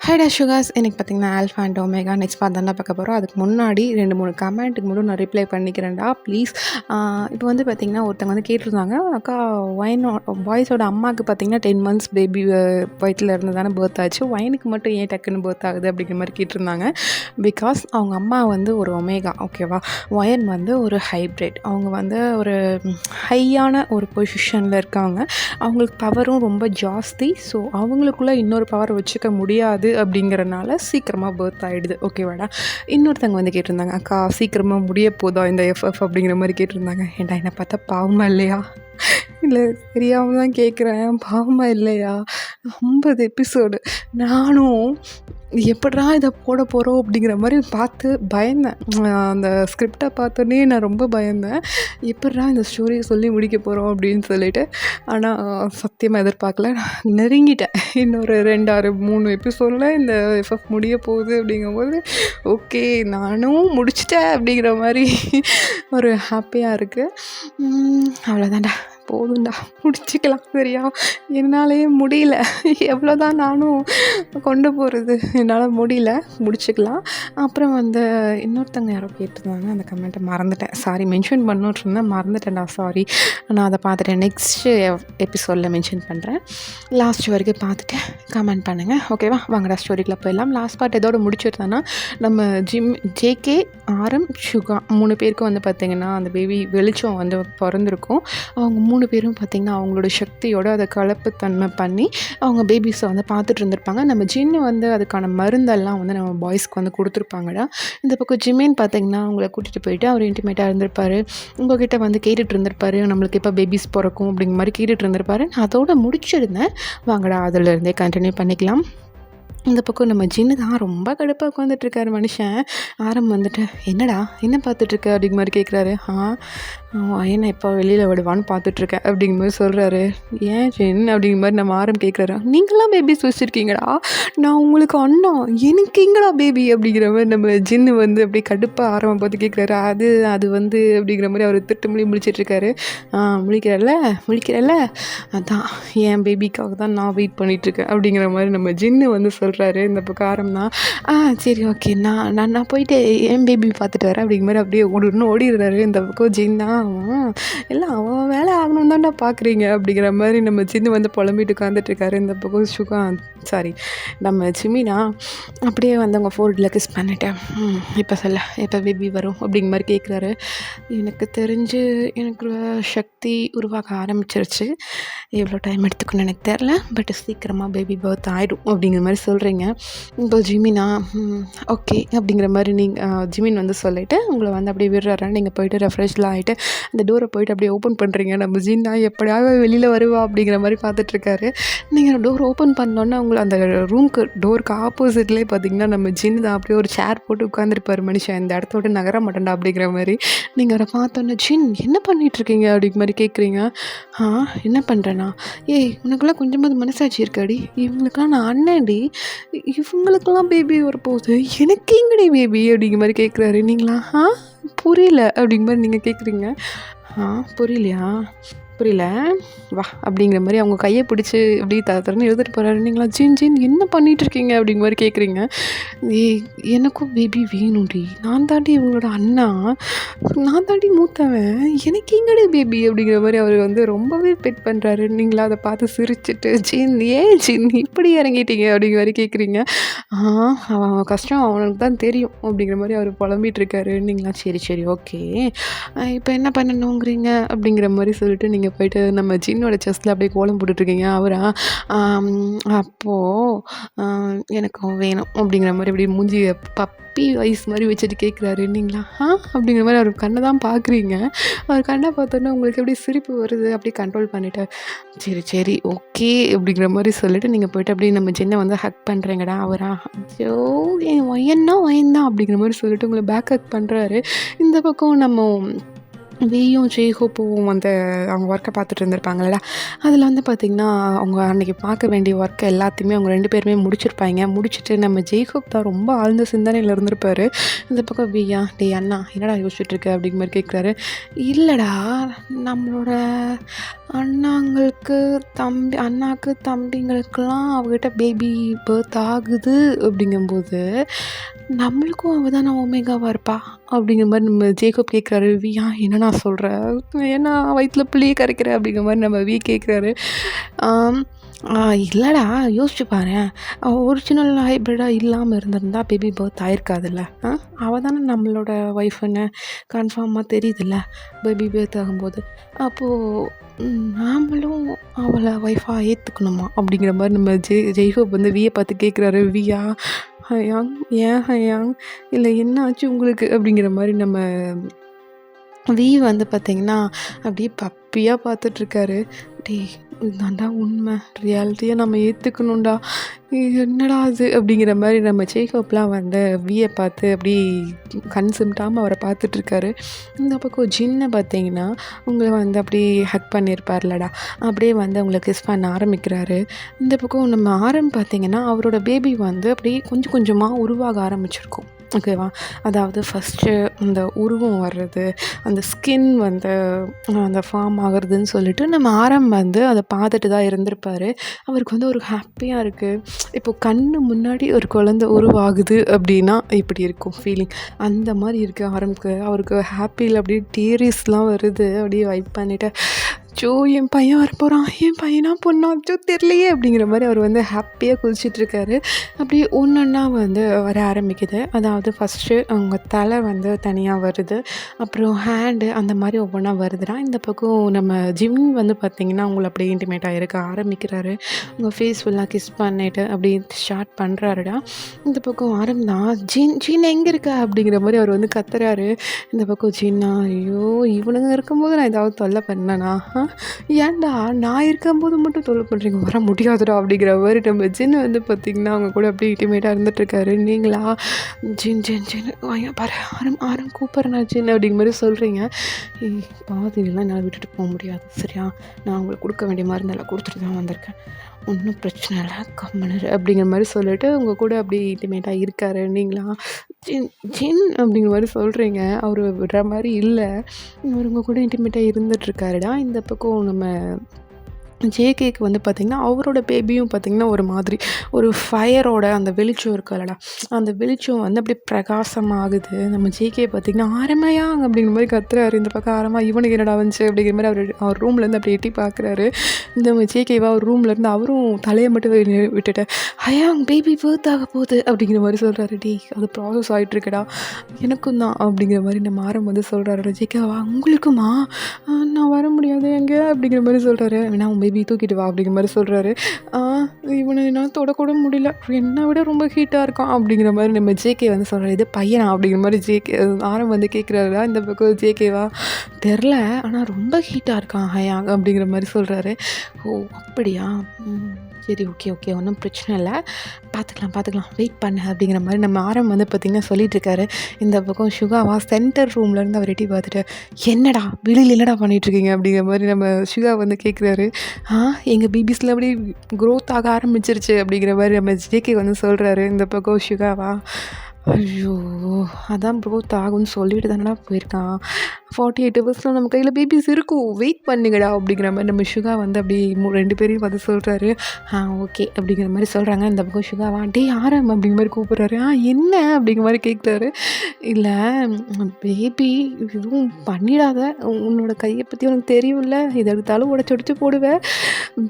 ஹைடா சுகாஸ் எனக்கு பார்த்தீங்கன்னா alpha and omega next part தானே பார்க்க போகிறோம். அதுக்கு முன்னாடி 2, 3 கமெண்ட்டுக்கு மட்டும் நான் ரிப்ளை பண்ணிக்கிறேன்டா ப்ளீஸ். இப்போ வந்து பார்த்தீங்கன்னா ஒருத்தவங்க வந்து கேட்டிருந்தாங்க, அக்கா பாய்ஸோட அம்மாவுக்கு பார்த்தீங்கன்னா 10 மந்த்ஸ் பேபி வயிற்றில் இருந்து தானே பர்த் ஆச்சு, ஒயனுக்கு மட்டும் ஏன் டக்குன்னு பர்த் ஆகுது அப்படிங்கிற மாதிரி கேட்டிருந்தாங்க. பிகாஸ் அவங்க அம்மா வந்து ஒரு ஒமேகா, ஓகேவா. ஒயன் வந்து ஒரு ஹைப்ரிட். அவங்க வந்து ஒரு ஹையான ஒரு பொசிஷனில் இருக்காங்க. அவங்களுக்கு பவரும் ரொம்ப ஜாஸ்தி. ஸோ அவங்களுக்குள்ளே இன்னொரு பவர் வச்சுக்க முடியாது அப்படிங்கிறனால சீக்கிரமாக பர்த் ஆகிடுது, ஓகேவாடா. இன்னொருத்தவங்க வந்து கேட்டிருந்தாங்க, அக்கா சீக்கிரமாக முடிய போதா இந்த எஃப்எஃப் அப்படிங்கிற மாதிரி கேட்டிருந்தாங்க. ஏன்டா என்னை பார்த்தா பாவமாக இல்லையா? இல்லை, தெரியாமல் தான் கேட்குறேன், பாவமாக இல்லையா? 50 எபிசோடு நானும் எப்படிடா இதை போட போகிறோம் அப்படிங்கிற மாதிரி பார்த்து பயந்தேன். அந்த ஸ்கிரிப்டை பார்த்தோன்னே நான் ரொம்ப பயந்தேன், எப்படிடா இந்த ஸ்டோரியை சொல்லி முடிக்க போகிறோம் அப்படின்னு சொல்லிட்டு. ஆனால் சத்தியமாக எதிர்பார்க்கல, நெருங்கிட்டேன். இன்னொரு 2, 3 எபிசோடில் இந்த எஃப்எஃப் முடிய போகுது அப்படிங்கும்போது ஓகே நானும் முடிச்சிட்டேன் அப்படிங்கிற மாதிரி ஒரு ஹாப்பியாக இருக்குது. அவ்வளோதான்டா, போதும்டா, முடிச்சிக்கலாம் சரியா. என்னாலேயே முடியல, எவ்வளோதான் நானும் கொண்டு போகிறது, என்னால் முடியல, முடிச்சுக்கலாம். அப்புறம் வந்து இன்னொருத்தங்க யாரோ கேட்டிருந்தாங்க, அந்த கமெண்ட்டை மறந்துட்டேன், சாரி. மென்ஷன் பண்ணோன்னு இருந்தேன், மறந்துட்டேன்டா, சாரி. நான் அதை பார்த்துட்டேன், நெக்ஸ்ட்டு எபிசோடில் மென்ஷன் பண்ணுறேன். லாஸ்ட் வரைக்கும் பார்த்துட்டு கமெண்ட் பண்ணுங்கள், ஓகேவா. வாங்கடா ஸ்டோரிக்குள்ளே போயிடலாம். லாஸ்ட் பார்ட் எதோட முடிச்சிருந்தோன்னா, நம்ம ஜேகே, ஆரம், சுகா 3 பேருக்கும் வந்து பார்த்திங்கன்னா அந்த பேபி வெளிச்சம் வந்து பிறந்திருக்கும். அவங்க 3 பேரும் பார்த்திங்கன்னா அவங்களோட சக்தியோடு அதை கலப்புத்தன்மை பண்ணி அவங்க பேபிஸை வந்து பார்த்துட்டு இருந்திருப்பாங்க. நம்ம ஜின்னு வந்து அதுக்கான மருந்தெல்லாம் வந்து நம்ம பாய்ஸ்க்கு வந்து கொடுத்துருப்பாங்கடா. இந்த பக்கம் ஜிமேன் பார்த்திங்கன்னா அவங்கள கூட்டிகிட்டு போயிட்டு அவர் இன்டிமேட்டாக இருந்திருப்பார். உங்கள்கிட்ட வந்து கேட்டுட்டு இருந்திருப்பாரு, நம்மளுக்கு எப்போ பேபிஸ் பிறக்கும் அப்படிங்கிற மாதிரி கேட்டுட்டு இருந்திருப்பாரு. நான் அதோடு முடிச்சிருந்தேன். வாங்கடா அதிலேருந்தே கண்டினியூ பண்ணிக்கலாம். இந்த பக்கம் நம்ம ஜின்னு தான் ரொம்ப கடுப்பாக உட்காந்துட்ருக்காரு மனுஷன். ஆரம் வந்துட்டு, என்னடா என்ன பார்த்துட்ருக்க அப்படிங்கிற மாதிரி கேட்குறாரு. என்ன எப்போ வெளியில் விடுவான்னு பார்த்துட்ருக்கேன் அப்படிங்கிற மாதிரி சொல்கிறாரு. ஏன் ஜின் அப்படிங்கிற மாதிரி நம்ம ஆரம் கேட்குறாரு. நீங்களாம் பேபிஸ் வச்சுருக்கீங்கடா, நான் உங்களுக்கு அண்ணா, எனக்கு எங்கடா பேபி அப்படிங்கிற மாதிரி நம்ம ஜின்னு வந்து அப்படியே கடுப்பாக ஆரம்பம் பார்த்து கேட்குறாரு. அது வந்து அப்படிங்கிற மாதிரி அவர் திட்டு முழிச்சிட்ருக்காரு. முழிக்கிறல்ல, அதான் என் பேபிக்காக தான் நான் வெயிட் பண்ணிகிட்ருக்கேன் அப்படிங்கிற மாதிரி நம்ம ஜின்னு வந்து சொல்கிறாரு. இந்த பக்கம் ஆரம்பம், சரி ஓகே, நான் போயிட்டு என் பேபி பார்த்துட்டு வரேன் அப்படிங்கிற மாதிரி அப்படியே ஓடிடுறாரு. இந்த பக்கம் ஜின்னா, எல்லாம் அவன் வேலை ஆகணும் தான்டா பார்க்குறீங்க அப்படிங்கிற மாதிரி நம்ம ஜின்னு வந்து புலம்பிட்டு உட்காந்துட்ருக்காரு. இந்த பக்கம் சுகா, சாரி நம்ம ஜிமினா அப்படியே வந்து அவங்க ஃபோர்டில் கிஸ் பண்ணிட்டேன். இப்போ சொல்ல, எப்போ பேபி வரும் அப்படிங்கிற மாதிரி கேட்குறாரு. எனக்கு தெரிஞ்சு எனக்கு சக்தி உருவாக ஆரம்பிச்சிருச்சு, எவ்வளோ டைம் எடுத்துக்கணும்னு எனக்கு தெரில, பட் சீக்கிரமாக பேபி பர்த் ஆகிடும் அப்படிங்கிற மாதிரி சொல்கிறீங்க. இப்போ ஜிமினா ஓகே அப்படிங்கிற மாதிரி ஜிமின் வந்து சொல்லிவிட்டு உங்களை வந்து அப்படியே விடுறாரு. நீங்கள் போய்ட்டு ரெஃப்ரெஷ்லாம் ஆகிட்டு அந்த டோரை போய்ட்டு அப்படியே ஓப்பன் பண்ணுறீங்க. நம்ம ஜின்னா எப்படியாவது வெளியில் வருவா அப்படிங்கிற மாதிரி பார்த்துட்ருக்காரு. நீங்கள் டோர் ஓப்பன் பண்ணோன்னே உங்களை அந்த டோருக்கு ஆப்போசிட்லேயே பார்த்தீங்கன்னா நம்ம ஜின்னு தான் அப்படியே ஒரு சேர் போட்டு உட்காந்துருப்பார் மனுஷன். இந்த இடத்த விட்டு நகர மாட்டேன்டா அப்படிங்கிற மாதிரி. நீங்கள் அவரை பார்த்தோன்னே, ஜின் என்ன பண்ணிகிட்ருக்கீங்க அப்படிங்கிற மாதிரி கேட்குறீங்க. என்ன பண்ணுறேன்னா, ஏய் உனக்குலாம் கொஞ்சமாவது மனசாட்சி இருக்காடி, இவங்களுக்கெல்லாம் நான் அண்ணன்டி, இவங்களுக்கெல்லாம் பேபி வரப்போகுது, எனக்கு எங்கடி பேபி அப்படிங்கிற மாதிரி கேட்குறாரு. நீங்களா புரியல அப்படிங்கிற மாதிரி நீங்கள் கேட்குறீங்க. புரியல வா அப்படிங்கிற மாதிரி அவங்க கையை பிடிச்சி இப்படி தரன்னு எழுதிட்டு போகிறாரு. நீங்களா ஜின் என்ன பண்ணிகிட்ருக்கீங்க அப்படிங்கிற மாதிரி கேட்குறீங்க. எனக்கும் பேபி வேணும்டி, நான் தாண்டி இவங்களோட அண்ணா, நான் தாண்டி மூத்தவன், எனக்கு எங்கடி பேபி அப்படிங்கிற மாதிரி அவர் வந்து ரொம்பவே பெட் பண்ணுறாரு. நீங்களா அதை பார்த்து சிரிச்சிட்டு, ஜின் இப்படி இறங்கிட்டீங்க அப்படிங்கிற மாதிரி கேட்குறீங்க. அவன் கஷ்டம் அவனுக்கு தான் தெரியும் அப்படிங்கிற மாதிரி அவர் புலம்பிகிட்ருக்காரு. நீங்களா சரி ஓகே, இப்போ என்ன பண்ணணுங்கிறீங்க அப்படிங்கிற மாதிரி சொல்லிட்டு நீங்கள் போய்ட்டு நம்ம ஜின்னோட செஸ்ட்டில் அப்படியே கோலம் போட்டுட்ருக்கீங்க. அவரா அப்போது எனக்கு வேணும் அப்படிங்கிற மாதிரி அப்படியே மூஞ்சி பப்பி வயசு மாதிரி வச்சுட்டு கேட்குறாரு. நீங்களா அப்படிங்கிற மாதிரி அவர் கண்ணை தான் பார்க்குறீங்க. அவர் கண்ணை பார்த்தோன்னா உங்களுக்கு எப்படி சிரிப்பு வருது, அப்படியே கண்ட்ரோல் பண்ணிவிட்டு சரி ஓகே அப்படிங்கிற மாதிரி சொல்லிவிட்டு நீங்கள் போய்ட்டு அப்படியே நம்ம ஜின்னை வந்து ஹக் பண்ணுறீங்கடா. அவரா ஐயோ என் ஒயன்னா ஒயன்தான் அப்படிங்கிற மாதிரி சொல்லிட்டு உங்களை பேக் ஹக் பண்ணுறாரு. இந்த பக்கம் நம்ம வியும் ஜேஹோப்பும் வந்து அவங்க ஒர்க்கை பார்த்துட்டு இருந்திருப்பாங்கல்ல, அதில் வந்து பார்த்திங்கன்னா அவங்க அன்றைக்கி பார்க்க வேண்டிய ஒர்க் எல்லாத்தையுமே அவங்க 2 பேருமே முடிச்சிருப்பாங்க. முடிச்சுட்டு நம்ம ஜேஹோப் தான் ரொம்ப ஆழ்ந்த சிந்தனையில் இருந்திருப்பார். இந்த பக்கம் வியா, டேய் அண்ணா என்னடா யோசிச்சுட்டு இருக்க அப்படிங்கிற மாதிரி கேட்குறாரு. இல்லைடா, நம்மளோட அண்ணாக்கு தம்பிங்களுக்கெல்லாம் அவகிட்ட பேபி பர்த் ஆகுது அப்படிங்கும்போது நம்மளுக்கும் அவள் தானே ஒமேகாவாக இருப்பா அப்படிங்கிற மாதிரி நம்ம ஜேக்கப் கேட்குறாரு. வியா என்னண்ணா சொல்கிற, ஏன்னா வயிற்றுல புளியை கரைக்கிற அப்படிங்கிற மாதிரி நம்ம கேட்குறாரு. இல்லைடா, யோசிச்சு பாரேன், ஒரிஜினல் ஹைப்ரிடாக இல்லாமல் இருந்திருந்தா பேபி பர்த் ஆயிருக்காதுல்ல. அவள் தானே நம்மளோட ஒய்ஃபுன்னு கன்ஃபார்மாக தெரியுதுல்ல பேபி பர்த் ஆகும்போது. அப்போது நாமளும் அவளை ஒய்ஃபாக ஏற்றுக்கணுமா அப்படிங்கிற மாதிரி நம்ம ஜெய்ஹோப் வந்து வியை பார்த்து கேட்குறாரு. வியா, ஹயாங், ஏன் ஹயாங், இல்லை என்ன ஆச்சு உங்களுக்கு அப்படிங்கிற மாதிரி நம்ம வந்து பார்த்திங்கன்னா அப்படியே பப்பியாக பார்த்துட்ருக்காரு. டேய் இதுதான்டா உண்மை, ரியாலிட்டியை நம்ம ஏற்றுக்கணும்டா, என்னடா அது அப்படிங்கிற மாதிரி நம்ம ஜேக்கப்லாம் வந்து வியை பார்த்து அப்படி கண் சிமிட்டாமல் அவரை பார்த்துட்ருக்காரு. இந்த பக்கம் ஜின்னை பார்த்தீங்கன்னா உங்களை வந்து அப்படி ஹக் பண்ணியிருப்பார்லடா, அப்படியே வந்து அவங்கள கிஸ் பண்ண ஆரம்பிக்கிறாரு. இந்த பக்கம் நம்ம பார்த்திங்கன்னா அவரோட பேபி வந்து அப்படியே கொஞ்சம் கொஞ்சமாக உருவாக ஆரம்பிச்சிருக்கும். ஓகேவா, அதாவது ஃபஸ்ட்டு அந்த உருவம் வர்றது, அந்த ஸ்கின் வந்து அந்த ஃபார்ம் ஆகுறதுன்னு சொல்லிட்டு நம்ம வந்து அதை பார்த்துட்டு தான் இருந்திருப்பார். அவருக்கு வந்து ஒரு ஹாப்பியாக இருக்குது. இப்போது கண்ணு முன்னாடி ஒரு குழந்தை உருவாகுது அப்படின்னா இப்படி இருக்கும் ஃபீலிங், அந்த மாதிரி இருக்குது அவருக்கு ஹாப்பியில் அப்படியே டீரிஸ்லாம் வருது. அப்படியே வைப் பண்ணிவிட்டு அச்சோ என் பையன் வரப்போகிறான், என் பையனா பொண்ணா அச்சோ தெரியலையே அப்படிங்கிற மாதிரி அவர் வந்து ஹாப்பியாக குதிச்சிட்ருக்காரு. அப்படியே ஒன்றா வந்து வர ஆரம்பிக்குது. அதாவது ஃபஸ்ட்டு அவங்க தலை வந்து தனியாக வருது, அப்புறம் ஹேண்டு அந்த மாதிரி ஒவ்வொன்றா வருதுடா. இந்த பக்கம் நம்ம ஜிம் வந்து பார்த்திங்கன்னா அவங்கள அப்படியே இன்டிமேட்டாக இருக்க ஆரம்பிக்கிறாரு. அவங்க ஃபேஸ் ஃபுல்லாக கிஸ் பண்ணிட்டு அப்படியே ஸ்டார்ட் பண்ணுறாருடா. இந்த பக்கம் தான் ஜீன் எங்கே இருக்க அப்படிங்கிற மாதிரி அவர் வந்து கத்துறாரு. இந்த பக்கம் ஜீனா, ஐயோ இவனுங்க இருக்கும்போது நான் ஏதாவது தொல்லை பண்ணேனா, ஏன்டா நான் இருக்கும்போது மட்டும் தொல்லை பண்ணுறீங்க, வர முடியாதுடா அப்படிங்கிற மாதிரி நம்ம ஜின் வந்து பார்த்திங்கன்னா அவங்க கூட அப்படியே இன்டிமேட்டாக இருந்துகிட்ருக்காரு. நீங்களா ஜின் வாங்க பாரு, ஆரம் கூப்பிட்றேண்ணா ஜின் அப்படிங்கிற மாதிரி சொல்கிறீங்க. பாதிலாம் என்னால் விட்டுட்டு போக முடியாது, சரியா, நான் உங்களுக்கு கொடுக்க வேண்டிய மருந்தெல்லாம் கொடுத்துட்டு தான் வந்திருக்கேன், ஒன்றும் பிரச்சனை இல்லை, கம்மனர் அப்படிங்கிற மாதிரி சொல்லிட்டு உங்கள் கூட அப்படி இன்டிமேட்டாக இருக்காரு. நீங்களா ஜின் அப்படிங்கிற மாதிரி சொல்கிறீங்க, அவர் விடுற மாதிரி இல்லை, அவர் உங்கள் கூட இன்டிமேட்டாக இருந்துகிட்ருக்காருடா. இந்த பக்கம் நம்ம ஜேகேக்கு வந்து பார்த்திங்கன்னா அவரோட பேபியும் பார்த்திங்கன்னா ஒரு மாதிரி ஒரு ஃபயரோட அந்த வெளிச்சம் இருக்குல்லடா, அந்த வெளிச்சம் வந்து அப்படியே பிரகாசமாகுது. நம்ம ஜேகே பார்த்திங்கன்னா ஆரமையா அப்படிங்கிற மாதிரி கத்துறாரு. இந்த பக்கம் ஆரமா இவனுக்கு என்னடா வந்துச்சு அப்படிங்கிற மாதிரி அவர் ரூம்லேருந்து அப்படி எட்டி பார்க்குறாரு. இந்த ஜேகேவா அவர் ரூம்லேருந்து அவரும் தலையை மட்டும் விட்டுட்டு ஹயாங் பேபி பர்த் ஆக போகுது அப்படிங்கிற மாதிரி சொல்கிறாரு. டே அது ப்ராசஸ் ஆகிட்டுருக்கடா, எனக்கும் தான் அப்படிங்கிற மாதிரி நம்ம வந்து சொல்கிறாரு. ஜேகேவா உங்களுக்குமா, நான் வர முடியாது எங்கே அப்படிங்கிற மாதிரி சொல்கிறாரு. வேணா உன் பேபி தூக்கிட்டு வா அப்படிங்கிற மாதிரி சொல்கிறாரு. இவனை என்னால் தொடக்கூட முடியல, என்னை விட ரொம்ப ஹீட்டாக இருக்கான் அப்படிங்கிற மாதிரி நம்ம ஜேகே வந்து சொல்கிறாரு. இது பையனா அப்படிங்கிற மாதிரி ஜேகே வந்து கேட்குறாருடா. இந்த பக்கம் ஜேகேவா தெரில, ஆனால் ரொம்ப ஹீட்டாக இருக்கான் ஹயாங் அப்படிங்கிற மாதிரி சொல்கிறாரு. ஓ அப்படியா, சரி ஓகே ஒன்றும் பிரச்சனை இல்லை, பார்த்துக்கலாம் வெயிட் பண்ணு அப்படிங்கிற மாதிரி நம்ம வந்து பார்த்திங்கன்னா சொல்லிகிட்ருக்காரு. இந்த பக்கம் சுகாவா சென்டர் ரூம்லேருந்து அவர் எட்டி பார்த்துட்டு என்னடா வெளியில் என்னடா பண்ணிகிட்ருக்கீங்க அப்படிங்கிற மாதிரி நம்ம சுகா வந்து கேட்குறாரு. எங்கள் பேபிஸில் அப்படியே க்ரோத் ஆக ஆரம்பிச்சிருச்சு அப்படிங்கிற மாதிரி நம்ம ஜேகே வந்து சொல்கிறாரு. இந்த பக்கம் சுகாவா, ஐயோ அதான் க்ரோத் ஆகும்னு சொல்லிட்டு தானடா போயிருக்கான், 48 ஹவர்ஸில் நம்ம கையில் பேபிஸ் இருக்கும், வெயிட் பண்ணுங்கடா அப்படிங்கிற மாதிரி நம்ம சுகா வந்து அப்படி 2 பேரையும் பார்த்து சொல்கிறாரு. ஓகே அப்படிங்கிற மாதிரி சொல்கிறாங்க. இந்த பக்கம் சுகாவா டே அப்படிங்கிற மாதிரி கூப்பிட்றாரு. என்ன அப்படிங்கிற மாதிரி கேட்குறாரு. இல்லை பேபி எதுவும் பண்ணிடாத, உன்னோட கையை பற்றி உனக்கு தெரியும்ல, இதை எடுத்தாலும் உடச்சு போடுவேன்,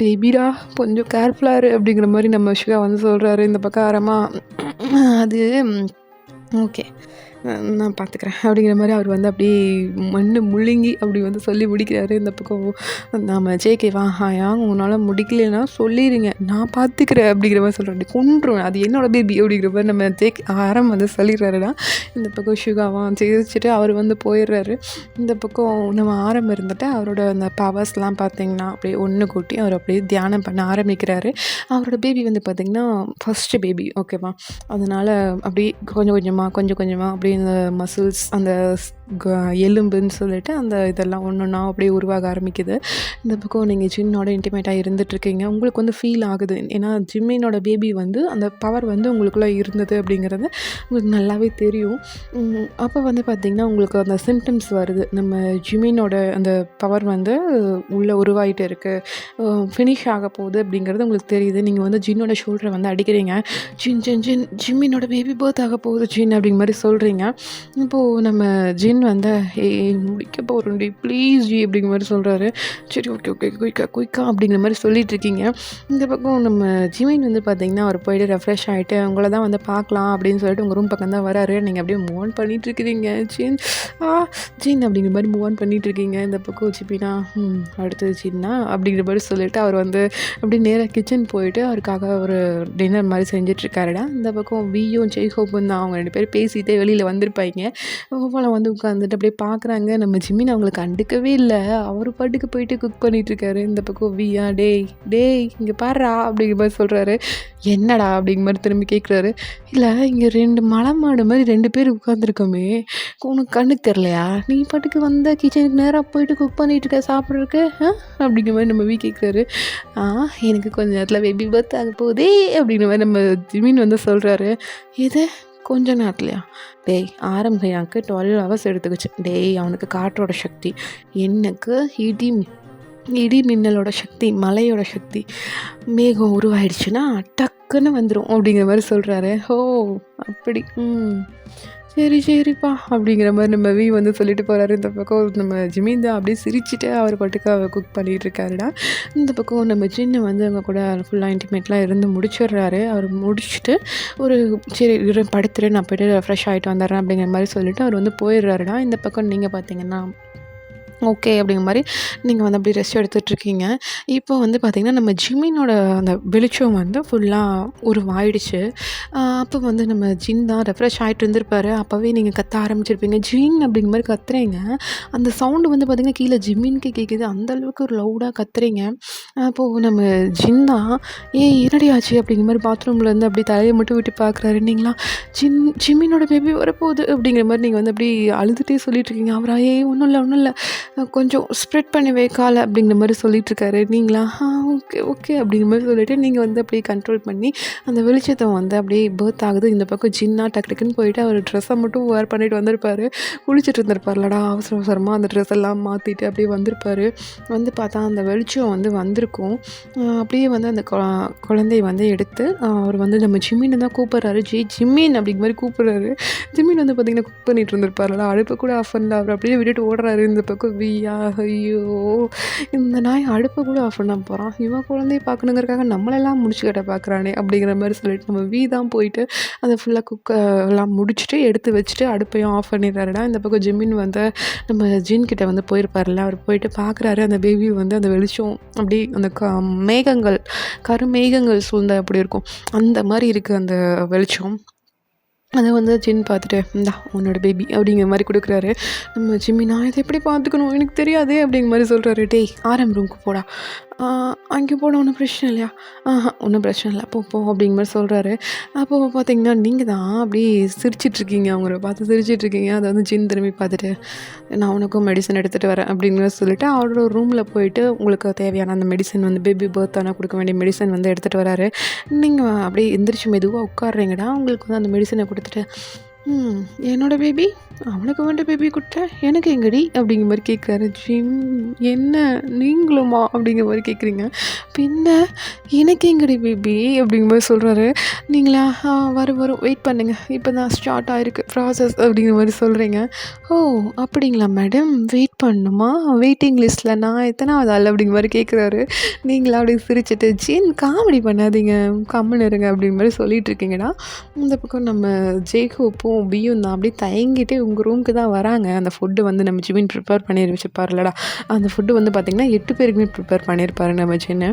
பேபிடா கொஞ்சம் கேர்ஃபுல்லாக இரு அப்படிங்கிற மாதிரி நம்ம சுகா வந்து சொல்கிறாரு. இந்த பக்கம் அது ஓகே நான் பார்த்துக்கிறேன் அப்படிங்கிற மாதிரி அவர் வந்து அப்படியே மண்ணு முழுங்கி அப்படி வந்து சொல்லி முடிக்கிறாரு. இந்த பக்கம் நம்ம ஜேகேவா ஹயாங் உன்னால் முடிக்கலைன்னா சொல்லிடுங்க, நான் பார்த்துக்கிறேன் அப்படிங்கிற மாதிரி சொல்கிறேன், கொன்றுவேன், அது என்னோட பேபி அப்படிங்கிற மாதிரி நம்ம வந்து சொல்லிடுறாருடா. இந்த பக்கம் சுகாவா ஜெயிச்சுட்டு அவர் வந்து போயிடுறாரு. இந்த பக்கம் நம்ம இருந்துட்டு அவரோட அந்த பவர்ஸ்லாம் பார்த்திங்கன்னா அப்படியே ஒன்று கூட்டி அவர் அப்படியே தியானம் பண்ண ஆரம்பிக்கிறாரு. அவரோட பேபி வந்து பார்த்திங்கன்னா ஃபஸ்ட்டு பேபி, ஓகேவா, அதனால் அப்படியே கொஞ்சம் கொஞ்சமாக அப்படியே இந்த மசில்ஸ் அந்த க எலும்புன்னு சொல்லிட்டு அந்த இதெல்லாம் ஒன்றா அப்படியே உருவாக ஆரம்பிக்குது. இந்த பக்கம் நீங்கள் ஜின்னோட இன்டிமேட்டாக இருந்துகிட்ருக்கீங்க. உங்களுக்கு வந்து ஃபீல் ஆகுது. ஏன்னா ஜிம்மினோட பேபி வந்து அந்த பவர் வந்து உங்களுக்குள்ளே இருந்தது அப்படிங்கிறது உங்களுக்கு நல்லாவே தெரியும். அப்போ வந்து பார்த்திங்கன்னா உங்களுக்கு அந்த சிம்டம்ஸ் வருது. நம்ம ஜிம்மினோட அந்த பவர் வந்து உள்ளே உருவாகிட்டு இருக்குது, ஃபினிஷ் ஆக போகுது அப்படிங்கிறது உங்களுக்கு தெரியுது. நீங்கள் வந்து ஜின்னோட ஷோல்டரை வந்து அடிக்கிறீங்க. ஜின் ஜின் ஜின் ஜிம்மினோட பேபி பர்த் ஆக போகுது ஜின் அப்படிங்கிற மாதிரி சொல்கிறீங்க. இப்போது நம்ம ஜின் வந்து முடிக்க போகிறோம்டி ப்ளீஸ் ஜி அப்படிங்கிற மாதிரி சொல்கிறாரு. சரி ஓகே ஓகே குயிக்கா குயிக்கா அப்படிங்கிற மாதிரி சொல்லிட்டு இருக்கீங்க. இந்த பக்கம் நம்ம ஜிமின் வந்து பார்த்திங்கன்னா அவர் போய்ட்டு ரெஃப்ரெஷ் ஆகிட்டு உங்களை தான் வந்து பார்க்கலாம் அப்படின்னு சொல்லிட்டு உங்கள் ரூம் பக்கம் தான் வராரு. நீங்கள் அப்படியே மூவ் ஆன் பண்ணிகிட்ருக்கிறீங்க. ஜின் ஜின் அப்படிங்கிற மாதிரி மூவ் ஆன் பண்ணிகிட்ருக்கீங்க. இந்த பக்கம் ஜிபினா அடுத்தது ஜின்னா அப்படிங்கிற மாதிரி சொல்லிவிட்டு அவர் வந்து அப்படி நேராக கிச்சன் போயிட்டு அவருக்காக ஒரு டின்னர் மாதிரி செஞ்சிட்ருக்காருடா. இந்த பக்கம் வியும் ஜெய்ஹோப்பும் தான் அவங்க 2 பேரும் பேசிகிட்டே வெளியில் வந்திருப்பாங்க. போல் வந்து உட்காந்துட்டு அப்படியே பார்க்குறாங்க. நம்ம ஜிமின் அவங்களுக்கு கண்டுக்கவே இல்லை. அவர் பாட்டுக்கு போயிட்டு குக் பண்ணிகிட்ருக்காரு. இந்த பக்கம் வியா டேய் டேய் இங்கே பாடுறா அப்படிங்கிற மாதிரி சொல்கிறாரு. என்னடா அப்படிங்கிற மாதிரி திரும்பி கேட்குறாரு. இல்லை இங்கே 2 மலை மாடு மாதிரி 2 பேர் உட்காந்துருக்கோமே, உனக்கு கண்ணுக்கு தெரிலையா? நீ பாட்டுக்கு வந்த கிச்சனுக்கு நேராக போயிட்டு குக் பண்ணிகிட்ருக்க சாப்பிட்றதுக்கு அப்படிங்கிற மாதிரி நம்ம கேட்குறாரு. எனக்கு கொஞ்சம் நேரத்தில் பேபி பர்த் ஆக போகுதே அப்படிங்கிற மாதிரி நம்ம ஜிமின் வந்து சொல்கிறாரு. இது கொஞ்ச நேரத்துலையா? டேய் ஆரம்பியாக்கு 12 ஹவர்ஸ் எடுத்துக்கிச்சு. டேய் அவனுக்கு காற்றோட சக்தி, எனக்கு இடி மின்னலோட சக்தி, மலையோட சக்தி. மேகம் உருவாயிடுச்சுன்னா டக்குன்னு வந்துடும் அப்படிங்கிற மாதிரி சொல்கிறாரு. ஓ அப்படி சரி சரிப்பா அப்படிங்கிற மாதிரி நம்ம வந்து சொல்லிட்டு போகிறாரு. இந்த பக்கம் நம்ம ஜிமின் தான் அப்படியே சிரிச்சுட்டு அவர் பாட்டுக்கு அவர் குக் பண்ணிகிட்டு இருக்காருடா. இந்த பக்கம் நம்ம ஜின்னு வந்து அவங்க கூட ஃபுல்லாக இன்டிமேட்லாம் இருந்து முடிச்சிடுறாரு. அவர் முடிச்சுட்டு ஒரு சரி படுத்துட்டு நான் போய்ட்டு ஃப்ரெஷ் ஆகிட்டு வந்துடுறேன் அப்படிங்கிற மாதிரி சொல்லிவிட்டு அவர் வந்து போயிடுறாருடா. இந்த பக்கம் நீங்கள் பார்த்தீங்கன்னா ஓகே அப்படிங்கிற மாதிரி நீங்கள் வந்து அப்படியே ரெஸ்ட் எடுத்துகிட்ருக்கீங்க. இப்போ வந்து பார்த்திங்கன்னா நம்ம ஜிம்மினோட அந்த வெளிச்சம் வந்து ஃபுல்லாக உருவாயிடுச்சு. அப்போ வந்து நம்ம ஜின் தான் ரெஃப்ரெஷ் ஆகிட்டு இருந்திருப்பாரு. அப்போவே நீங்கள் கத்த ஆரம்பிச்சிருப்பீங்க. ஜின் அப்படிங்கிற மாதிரி கத்துறீங்க. அந்த சவுண்டு வந்து பார்த்திங்கன்னா கீழே ஜிம்மின்க்கு கேட்குது. அந்தளவுக்கு ஒரு லவுடாக கத்துறீங்க. அப்போது நம்ம ஜின் தான் என்னடி ஆச்சு அப்படிங்கிற மாதிரி பாத்ரூம்லேருந்து அப்படி தலையை மட்டும் விட்டு பார்க்குறாரு. நீங்களா ஜிம்மினோட பேபி வரப்போகுது அப்படிங்கிற மாதிரி நீங்கள் வந்து அப்படி அழுதுகிட்டே சொல்லிட்டுருக்கீங்க. அவரா ஒன்றும் இல்லை கொஞ்சம் ஸ்ப்ரெட் பண்ணி வைக்கால அப்படிங்கிற மாதிரி சொல்லிகிட்ருக்காரு. நீங்களா ஓகே ஓகே அப்படிங்கிற மாதிரி சொல்லிவிட்டு நீங்கள் வந்து அப்படியே கண்ட்ரோல் பண்ணி அந்த வெளிச்சத்தை வந்து அப்படியே பர்த் ஆகுது. இந்த பக்கம் ஜின்னா டக்குன்னு போயிட்டு அவர் ட்ரெஸ்ஸை மட்டும் வேர் பண்ணிட்டு வந்திருப்பார். குளிச்சுட்டு இருந்திருப்பார்லடா அவசரமாக அந்த ட்ரெஸ் எல்லாம் மாற்றிட்டு அப்படியே வந்திருப்பார். வந்து பார்த்தா அந்த வெளிச்சம் வந்து வந்திருக்கும். அப்படியே வந்து அந்த குழந்தைய வந்து எடுத்து அவர் வந்து நம்ம ஜிம்மின்னு தான் கூப்பிட்றாரு. ஜிம்மின் அப்படிங்கிற மாதிரி கூப்பிட்றாரு. ஜிம்மின் வந்து பார்த்திங்கன்னா குக் பண்ணிட்டு இருந்திருப்பார்லடா, அடுப்பை கூட ஆஃப் பண்ணல. அவர் அப்படியே விட்டுட்டு ஓடுறாரு. இந்த பக்கம் ஐயோ இந்த நாய் அடுப்பை கூட ஆஃப் பண்ண போகிறான், இவன் குழந்தைய பார்க்கணுங்கிறக்காக நம்மளெல்லாம் முடிச்சுக்கிட்ட பார்க்குறானே அப்படிங்கிற மாதிரி சொல்லிட்டு நம்ம தான் போயிட்டு அதை ஃபுல்லாக குக்கை எல்லாம் முடிச்சுட்டு எடுத்து வச்சுட்டு அடுப்பையும் ஆஃப் பண்ணிடுறாருடா. இந்த பக்கம் ஜிம்மின் வந்து நம்ம ஜின்கிட்ட வந்து போயிருப்பார்ல, அவர் போயிட்டு பார்க்குறாரு. அந்த பேபி வந்து அந்த வெளிச்சம் அப்படி அந்த மேகங்கள் கருமேகங்கள் சூழ்ந்த அப்படி இருக்கும், அந்த மாதிரி இருக்குது அந்த வெளிச்சம். அதை வந்து ஜின் பார்த்துட்டு இந்தா உன்னோட பேபி அப்படிங்கிற மாதிரி கொடுக்குறாரு. நம்ம ஜிம்மி நான் இதை எப்படி பார்த்துக்கணும் எனக்கு தெரியாதே அப்படிங்கிற மாதிரி சொல்கிறாரு. டேய் ரூமுக்கு போடா, அங்கே போட ஒன்றும் பிரச்சனை இல்லையா? ஒன்றும் பிரச்சனை இல்லை போ அப்படிங்கிற மாதிரி சொல்கிறாரு. அப்போது பார்த்தீங்கன்னா நீங்கள் தான் அப்படியே சிரிச்சிட்ருக்கீங்க, அவங்கள பார்த்து சிரிச்சிட்ருக்கீங்க. அதை வந்து ஜின் திரும்பி பார்த்துட்டு நான் உனக்கும் மெடிசன் எடுத்துகிட்டு வரேன் அப்படிங்கிற சொல்லிவிட்டு அவரோட ரூமில் போயிட்டு உங்களுக்கு தேவையான அந்த மெடிசன் வந்து பேபி பர்த் ஆனால் கொடுக்க வேண்டிய மெடிசன் வந்து எடுத்துகிட்டு வராரு. நீங்கள் அப்படியே எந்திரிச்சு மெதுவாக உட்காடுறீங்கடா. உங்களுக்கு வந்து அந்த மெடிசனை கொடுத்துட்டு என்னோடய பேபி அவனுக்கு வேண்டிய பேபி கொடுத்தேன், எனக்கு எங்கடி அப்படிங்கிற மாதிரி கேட்குறாரு. ஜிம் என்ன நீங்களுமா அப்படிங்கிற மாதிரி கேட்குறீங்க. பின்ன எனக்கு எங்கடி பேபி அப்படிங்கிற மாதிரி சொல்கிறாரு. நீங்களா வரும் வெயிட் பண்ணுங்கள், இப்போ தான் ஸ்டார்ட் ஆகிருக்கு ப்ராசஸ் அப்படிங்கிற மாதிரி சொல்கிறீங்க. ஓ அப்படிங்களா மேடம், வெயிட் பண்ணணுமா? வெயிட்டிங் லிஸ்ட்டில் நான் எத்தனாவது ஆள் அப்படிங்கிற மாதிரி கேட்குறாரு. நீங்களா அப்படி சிரிச்சிட்டு ஜின் காமெடி பண்ணாதீங்க கம்முன்னு இருங்க அப்படிங்கிற மாதிரி சொல்லிகிட்ருக்கீங்கடா. இந்த பக்கம் நம்ம ஜெய்ஹோப்பும் பியும் தான் அப்படியே தயங்கிட்டே உங்கள் ரூமுக்கு தான் வராங்க. அந்த ஃபுட்டு வந்து நம்ம ஜிமின் ப்ரிப்பேர் பண்ணி வச்சுருப்பார்லடா, அந்த ஃபுட்டு வந்து பார்த்திங்கன்னா 8 பேருக்குமே ப்ரிப்பேர் பண்ணியிருப்பாரு நம்ம ஜின்னு.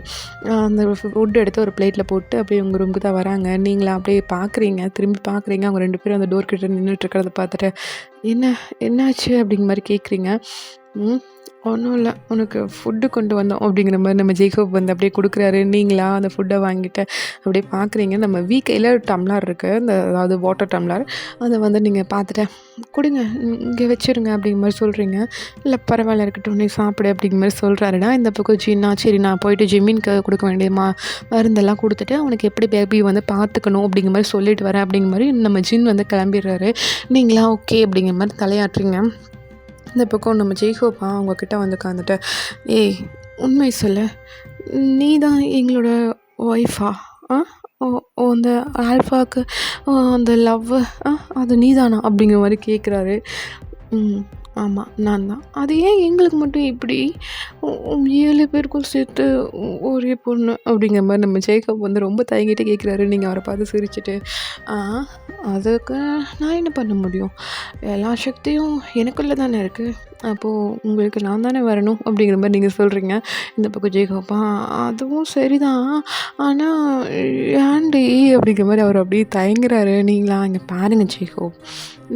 அந்த ஃபுட்டு எடுத்து ஒரு பிளேட்டில் போட்டு அப்படியே உங்கள் ரூமுக்கு தான் வராங்க. நீங்களா அப்படியே பார்க்குறீங்க, திரும்பி பார்க்குறீங்க. அவங்க 2 பேரும் அந்த டோர் கிட்ட நின்றுட்டுருக்கிறத பார்த்துட்டு என்னாச்சு அப்படிங்கிற மாதிரி கேட்குறீங்க. ஒன்றும் இல்ல. "உனக்கு ஃபுட்டு கொண்டு வந்தோம்" அப்படிங்கிற மாரி நம்ம ஜேக்கப் வந்து அப்படியே குடுக்குறாரு. நீங்களா அந்த ஃபுட்ட வாங்கிட்டு அப்படியே பார்க்குறீங்க. நம்ம கையில ஒரு டம்ளர் இருக்கு. அதாவது வாட்டர் டம்ளர். அத வந்து நீங்க பார்த்துட்டு, "குடுங்க, இங்க வச்சுருங்க" அப்படிங்கிற மாரி சொல்றீங்க. "இல்ல பரவால்ல இருக்கட்டும், நீ சாப்பிடு" அப்படிங்கிற மாரி சொல்றாருடா. இந்த பக்கம் ஜின்னா, "சரி நான் போயிட்டு ஜிம்மின்க்கு குடுக்க வேண்டிய மருந்தெல்லாம் குடுத்துட்டு, அவனுக்கு எப்படி பேபி வந்து பார்த்துக்கணும் அப்படிங்கிற மாரி சொல்லிட்டு வரேன்" அப்படிங்கிற மாரி நம்ம ஜின் வந்து கிளம்பிடுறாரு. நீங்களா ஓகே அப்படிங்கிற மாரி தலையாட்டுறீங்க. இந்த பக்கம் நம்ம ஜெய்ஹோப்பா அவங்கக்கிட்ட வந்து உட்காந்துட்டு, "ஏய் உண்மை சொல்லு. நீ தான் எங்களோட ஒய்ஃபா? ஆ? ஓ ஓ அந்த ஆல்ஃபாக்கு அந்த லவ்வு அது நீ தானா?" அப்படிங்கிற மாரி கேட்குறாரு. ம். ஆமா. நான் தான். அது ஏன் எங்களுக்கு மட்டும் இப்படி? 7 பேருக்கும் சேர்த்து ஒரே பொண்ணு அப்படிங்கிற மாரி நம்ம ஜேக்கப் வந்து ரொம்ப தயங்கிட்டே கேட்குறாரு. நீங்க அவர பார்த்து சிரிச்சுட்டு, ஆ அதுக்கு நான் என்ன பண்ண முடியும்? எல்லா சக்தியும் எனக்குள்ள தானே இருக்கு. அப்போ உங்களுக்கு நான் தானே வரணும் அப்படிங்கிற மாரி நீங்க சொல்றீங்க. இந்த பக்கம் ஜேக்கப், அதுவும் சரிதான். ஆனா ஏன்டி அப்படிங்கிற மாரி அவர் அப்படியே தயங்குறாரு. நீங்களா இங்க பாருங்க ஜேக்கப்.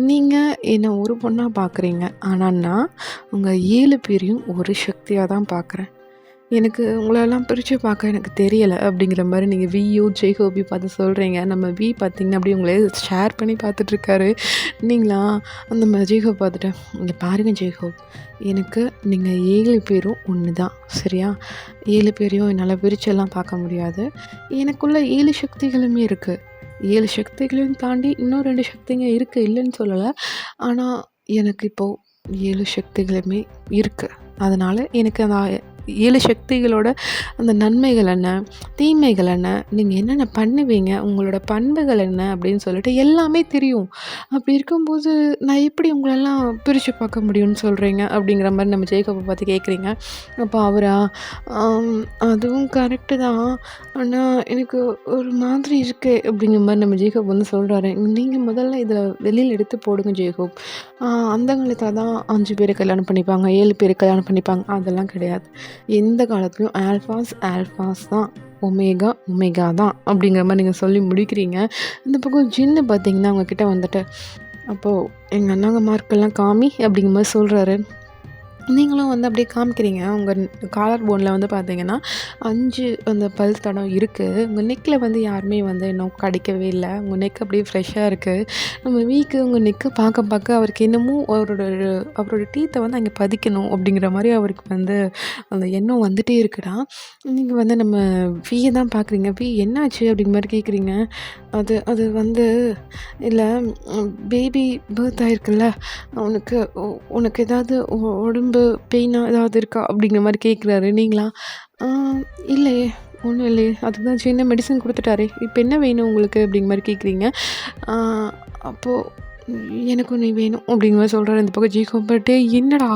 நீங்க என்ன ஒரு பொண்ணா பார்க்குறீங்க. ஆனா நான் உங்க 7 பேரையும் ஒரு சக்தியா தான் பார்க்குறேன். எனக்கு உங்களெல்லாம் பிரிச்சு பார்க்க எனக்கு தெரியல அப்படிங்கிற மாரி நீங்க ஜெய்ஹோபி பார்த்து சொல்றீங்க. நம்ம பார்த்தீங்கன்னா, அப்படியே உங்கள ஷேர் பண்ணி பார்த்துட்ருக்காரு. நீங்களா அந்த ஜெய்ஹோப் பார்த்துட்டு, "இங்க பாருங்க ஜெய்ஹோப், எனக்கு நீங்க 7 பேரும் ஒண்ணு தான். சரியா? 7 பேரையும் என்னால பிரிச்செல்லாம் பார்க்க முடியாது. எனக்குள்ள 7 சக்திகளுமே இருக்கு. 7 சக்திகளையும் தாண்டி இன்னும் 2 சக்திங்க இருக்கு, இல்லைன்னு சொல்லல. ஆனா, எனக்கு இப்போ 7 சக்திகளுமே இருக்கு. அதனால எனக்கு அந்த 7 சக்திகளோட அந்த நன்மைகள் என்ன? தீமைகள் என்ன? நீங்க என்னென்ன பண்ணுவீங்க? உங்களோட பண்புகள் என்ன? அப்படின்னு சொல்லிட்டு எல்லாமே தெரியும். அப்படி இருக்கும்போது, நான் எப்படி உங்களெல்லாம் பிரிச்சு பார்க்க முடியும்னு சொல்றீங்க? அப்படிங்கிற மாரி நம்ம ஜேக்கப பார்த்து கேட்குறீங்க. அப்போ அவரா, ஆம் அதுவும் கரெக்ட்டு தான். ஆனா, எனக்கு ஒரு மாதிரி இருக்கு அப்படிங்கிற மாரி நம்ம ஜேக்கப் வந்து சொல்றாரு. நீங்க முதல்ல இத வெளியில எடுத்து போடுங்க ஜேக்கப். அந்த காலத்துல தான் 5 பேர கல்யாணம் பண்ணிப்பாங்க, 7 பேர கல்யாணம் பண்ணிப்பாங்க. அதெல்லாம் கிடையாது. எந்த காலத்துலயும் ஆல்ஃபாஸ் தான். ஒமேகா தான். அப்படிங்கிற மாரி நீங்க சொல்லி முடிக்கிறீங்க. இந்த பக்கம் ஜின்னு பார்த்தீங்கன்னா, அவங்க கிட்ட வந்துட்டு, "அப்போ எங்க அண்ணாங்க மார்க்கெல்லாம் காமி" அப்படிங்கிற மாரி சொல்றாரு. நீங்களும் வந்து அப்படியே காமிக்கிறீங்க. உங்க காலர் போன்ல வந்து பார்த்தீங்கன்னா, 5 அந்த பல் தடம் இருக்கு. உங்க நெக்ல வந்து யாருமே வந்து இன்னும் கடிக்கவே இல்ல. உங்க நெக் அப்படியே ஃப்ரெஷ்ஷா இருக்கு. நம்ம உங்க நெக்க பார்க்க பார்க்க அவருக்கு என்னமோ அவரோட டீத்த வந்து அங்கே பதிக்கணும் அப்படிங்கிற மாரி அவருக்கு வந்து அந்த எண்ணம் வந்துட்டே இருக்குடா. நீங்க வந்து நம்ம தான் பார்க்குறீங்க. என்னாச்சு?" அப்படிங்கிற மாரி கேட்குறீங்க. அது அது வந்து இல்ல பேபி பர்த் ஆயிருக்குல்ல, அவனுக்கு உனக்கு ஏதாவது உடம்பு பெயினா ஏதாவது இருக்கா? அப்படிங்கிற மாரி கேட்குறாரு. நீங்களா, "ஆ இல்லையே, ஒண்ணும் இல்லையே. அதுக்கு தான் சின்ன மெடிசன் குடுத்துட்டாரே. இப்ப என்ன வேணும் உங்களுக்கு?" அப்படிங்கிற மாரி கேட்குறீங்க. ஆ அப்போ "எனக்கும் நீ வேணும்" அப்படிங்கிற மாரி சொல்றாரு. இந்த பக்கம் ஜீகோ "டேய் என்னடா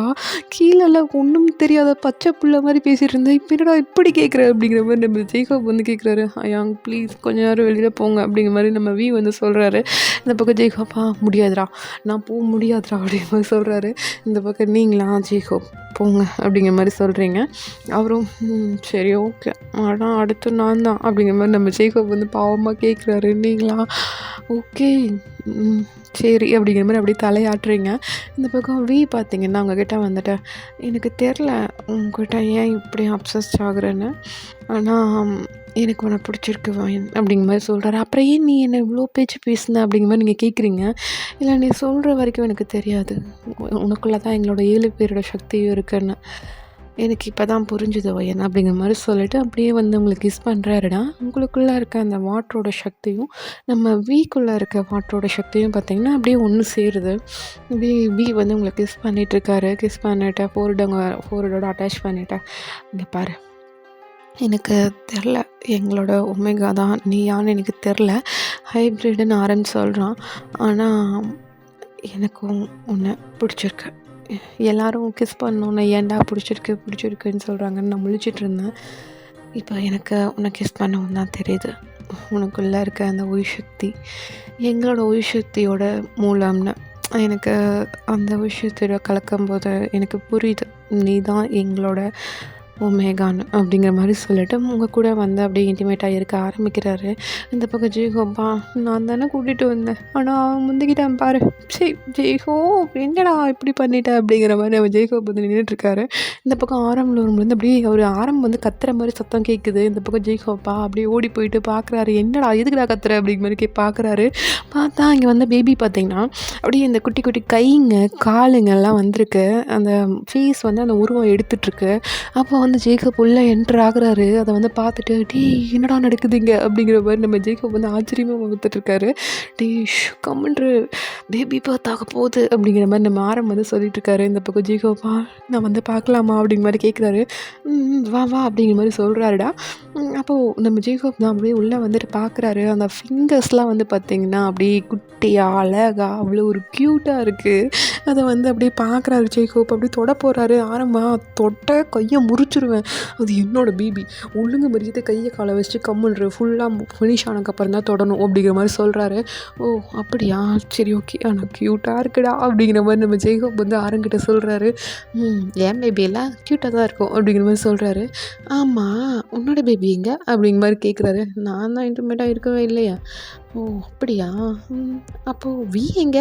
கீழலாம் ஒண்ணும் தெரியாத பச்சை புள்ள மாரி பேசிட்டு இருந்த. இப்ப என்னடா இப்படி கேட்குற?" அப்படிங்கிற மாரி நம்ம ஜேக்கப் வந்து கேட்குறாரு. "அயாங் ப்ளீஸ் கொஞ்ச நேரம் வெளியில போங்க" அப்படிங்கிற மாரி நம்ம வந்து சொல்றாரு. இந்த பக்கம் ஜேக்கப், முடியாதுடா, நான் போ முடியாதுடா" அப்படிங்கிற மாரி சொல்றாரு. இந்த பக்கம் நீங்களா, "ஜேக்கப் போங்க" அப்படிங்கிற மாரி சொல்றீங்க. அவரும் சரி ஓகே. ஆனா அடுத்து நான் தான் அப்படிங்கிற மாரி நம்ம ஜேக்கப் வந்து பாவமா கேட்குறாரு. நீங்களா, "ஓகே. ம் சரி" அப்படிங்கிற மாரி அப்படியே தலையாட்டுறீங்க. இந்த பக்கம் பார்த்தீங்கன்னா, அவங்ககிட்ட வந்துட்டு, "எனக்கு தெரில உன்கிட்ட ஏன் இப்படி அப்சஸ்ட் ஆகுறேன்னு. ஆனா எனக்கு உன்னை பிடிச்சிருக்கு வயன்" அப்படிங்கிற மாரி சொல்றாரு. "அப்புறம் ஏன் நீ என்ன இவ்வளோ பேச்சு பேசின?" அப்படிங்கிற மாரி நீங்க கேட்குறீங்க. "இல்ல நீ சொல்கிற வரைக்கும் எனக்கு தெரியாது. உனக்குள்ள தான் எங்களோட 7 பேரோட சக்தியும் இருக்குன்னு. எனக்கு இப்போ தான் புரிஞ்சுது வயன்" அப்படிங்கிற மாரி சொல்லிட்டு அப்படியே வந்து உங்களுக்கு கிஸ் பண்ணுறாருடா. உங்களுக்குள்ளே இருக்க அந்த வாட்டரோட சக்தியும், நம்ம க்குள்ளே இருக்க வாட்டரோட சக்தியும் பார்த்தீங்கன்னா, அப்படியே ஒன்று சேருது. அப்படியே வந்து உங்கள கிஸ் பண்ணிட்டுருக்காரு. கிஸ் பண்ணிட்டு ஃபோர்ஹெடோட அட்டாச் பண்ணிட்டு, "இங்க பாரு, எனக்கு தெரில. எங்களோட ஒமேகா தான் நீயான்னு எனக்கு தெரில. ஹைப்ரிட்டுன்னு ஆரம்பிச்சு சொல்கிறான். ஆனா எனக்கும் உன்னை பிடிச்சிருக்கு. எல்லாரும் கிஸ் பண்ணோன்னே ஏன்டா பிடிச்சிருக்குன்னு சொல்கிறாங்கன்னு நான் முழிச்சிட்ருந்தேன். இப்போ எனக்கு உன்னை கிஸ் பண்ணவும் தான் தெரியுது. உனக்குள்ளே இருக்க அந்த உயிர் சக்தி எங்களோட உயிர் சக்தியோட மூலம்னு. எனக்கு அந்த உயிர் சக்தியோட கலக்கும்போது எனக்கு புரியுது. நீ தான் எங்களோட ஒமேகான்னு அப்படிங்கிற மாதிரி சொல்லிட்டு உங்கள் கூட வந்து அப்படியே இன்டிமேட்டாக இருக்க ஆரம்பிக்கிறாரு. இந்த பக்கம் ஜெய்ஹோப்பா நான் தானே கூட்டிகிட்டு வந்தேன், ஆனால் அவன் முந்திக்கிட்டான் பாரு. சரி ஜெய்ஹோப் என்னடா இப்படி பண்ணிட்ட அப்படிங்கிற மாதிரி நம்ம ஜெய்ஹோப் வந்து நின்றுட்டுருக்காரு. இந்த பக்கம் ரூம்லேருந்து அப்படியே ஒரு ஆரம் வந்து கத்துற மாதிரி சத்தம் கேட்குது. இந்த பக்கம் ஜெய்ஹோப்பா அப்படியே ஓடி போயிட்டு பார்க்குறாரு. என்னடா எதுக்குடா கத்துற அப்படிங்கிற மாதிரி பார்க்குறாரு. பார்த்தா இங்கே வந்து பேபி பார்த்தீங்கன்னா அப்படியே இந்த குட்டி குட்டி கைங்க காலுங்கெல்லாம் வந்திருக்கு. அந்த ஃபேஸ் வந்து அந்த உருவம் எடுத்துகிட்ருக்கு. அப்போ வந்து ஜேக்கப் உள்ளே என்ட்ரு ஆகுறாரு. அதை வந்து பார்த்துட்டு டேய் என்னடா நடக்குதுங்க அப்படிங்கிற மாதிரி நம்ம ஜேக்கப் வந்து ஆச்சரியமாக பார்த்துட்ருக்காரு. டேய் கம்முன்று பேபி பர்த் ஆக போகுது அப்படிங்கிற மாதிரி நம்ம வந்து சொல்லிட்டுருக்காரு. இந்த பக்கம் ஜேக்கப்பா நான் வந்து பார்க்கலாமா அப்படிங்கிற மாதிரி கேட்குறாரு. வா வா அப்படிங்கிற மாதிரி சொல்கிறாருடா. அப்போது நம்ம ஜேக்கப் தான் அப்படியே உள்ளே வந்துட்டு பார்க்குறாரு. அந்த ஃபிங்கர்ஸ்லாம் வந்து பார்த்திங்கன்னா அப்படியே குட்டியாக அழகா அவ்வளோ ஒரு க்யூட்டாக இருக்குது. அதை வந்து அப்படியே பார்க்குறாரு ஜேக்கப். அப்படியே தொட போகிறாரு. தொட்ட கையை முறிச்சிருவேன், அது என்னோடய பேபி, ஒழுங்கு மரியாதை கையை காலை வச்சுட்டு கம்முன்று ஃபுல்லாக ஃபினிஷ் ஆனதுக்கப்புறம் தான் தொடணும் அப்படிங்கிற மாதிரி சொல்கிறாரு. ஓ அப்படியா சரி ஓகே, ஆனால் க்யூட்டாக இருக்குடா அப்படிங்கிற மாதிரி நம்ம ஜெய்ஹோப் வந்து ஆரங்கிட்ட சொல்கிறாரு. ஏன் பேபி எல்லாம் க்யூட்டாக தான் இருக்கும் அப்படிங்கிற மாதிரி சொல்கிறாரு. ஆமாம் உன்னோட பேபி எங்க அப்படிங்கிற மாதிரி கேட்குறாரு. நான் தான் இன்டிமேட்டாக இருக்கவே இல்லையா. ஓ அப்படியா, அப்போது எங்க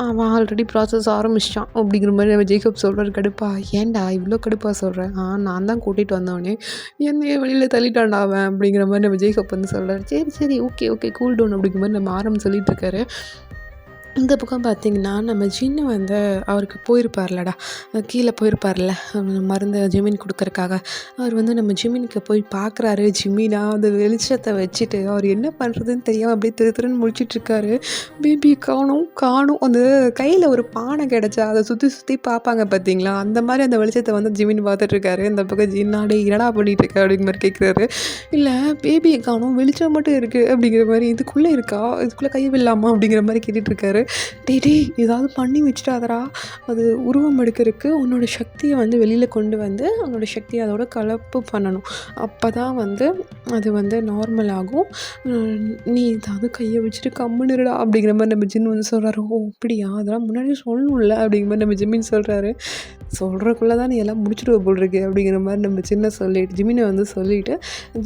அவன் ஆல்ரெடி ப்ராசஸ் ஆரம்பிச்சிட்டான் அப்படிங்கிற மாதிரி நம்ம ஜேக்கப் சொல்கிறாரு கடுப்பா. ஏன்டா இவ்வளோ கடுப்பாக சொல்கிறேன், நான் தான் கூட்டிகிட்டு வந்தவனே என்னையே வெளியில் தள்ளிட்டான்டா அவன் அப்படிங்கிற மாதிரி நம்ம ஜேக்கப் வந்து சொல்கிறாரு. சரி சரி ஓகே ஓகே கூல் டவுன் அப்படிங்கிற மாதிரி நம்ம சொல்லிகிட்ருக்காரு. இந்த பக்கம் பார்த்திங்கன்னா நம்ம ஜின்னு வந்து அவருக்கு போயிருப்பார்லடா, கீழே போயிருப்பார்ல மருந்து ஜிமின் கொடுக்கறக்காக. அவர் வந்து நம்ம ஜிமினுக்கு போய் பார்க்குறாரு. ஜிமினா அந்த வெளிச்சத்தை வச்சுட்டு அவர் என்ன பண்ணுறதுன்னு தெரியாமல் அப்படியே திருன்னு முழிச்சிட்ருக்காரு. பேபி காணும் அந்த கையில் ஒரு பானை கிடச்சா அதை சுற்றி பார்ப்பாங்க பார்த்தீங்களா, அந்த மாதிரி அந்த வெளிச்சத்தை வந்து ஜிமின் பார்த்துட்ருக்காரு. இந்த பக்கம் ஜின்னாடே இரடா பண்ணிகிட்ருக்க அப்படிங்கிற மாதிரி கேட்குறாரு. இல்லை பேபியை காணும், வெளிச்சம் மட்டும் இருக்குது அப்படிங்கிற மாதிரி, இதுக்குள்ளே இருக்கா, இதுக்குள்ளே கை விடலாமா அப்படிங்கிற மாதிரி கேட்டுட்ருக்காரு. டேய் ஏதாவது பண்ணி வச்சுட்டாதரா, அது உருவம் எடுக்கிறதுக்கு உன்னோட சக்தியை வந்து வெளியில் கொண்டு வந்து உன்னோட சக்தியை அதோட கலப்பு பண்ணணும். அப்போ தான் வந்து அது வந்து நார்மல் ஆகும். நீ ஏதாவது கையை வச்சுட்டு கம்முன்னுடா அப்படிங்கிற மாதிரி நம்ம ஜின் வந்து சொல்கிறாரு. ஓ அப்படியா, அதெல்லாம் முன்னாடி சொல்லணும்ல அப்படிங்கிற மாதிரி நம்ம ஜிம்மின் சொல்கிறாரு. சொல்கிறக்குள்ளே தான் நீ எல்லாம் முடிச்சுட்டு போல் இருக்கு அப்படிங்கிற மாதிரி நம்ம ஜிம்மினை வந்து சொல்லிவிட்டு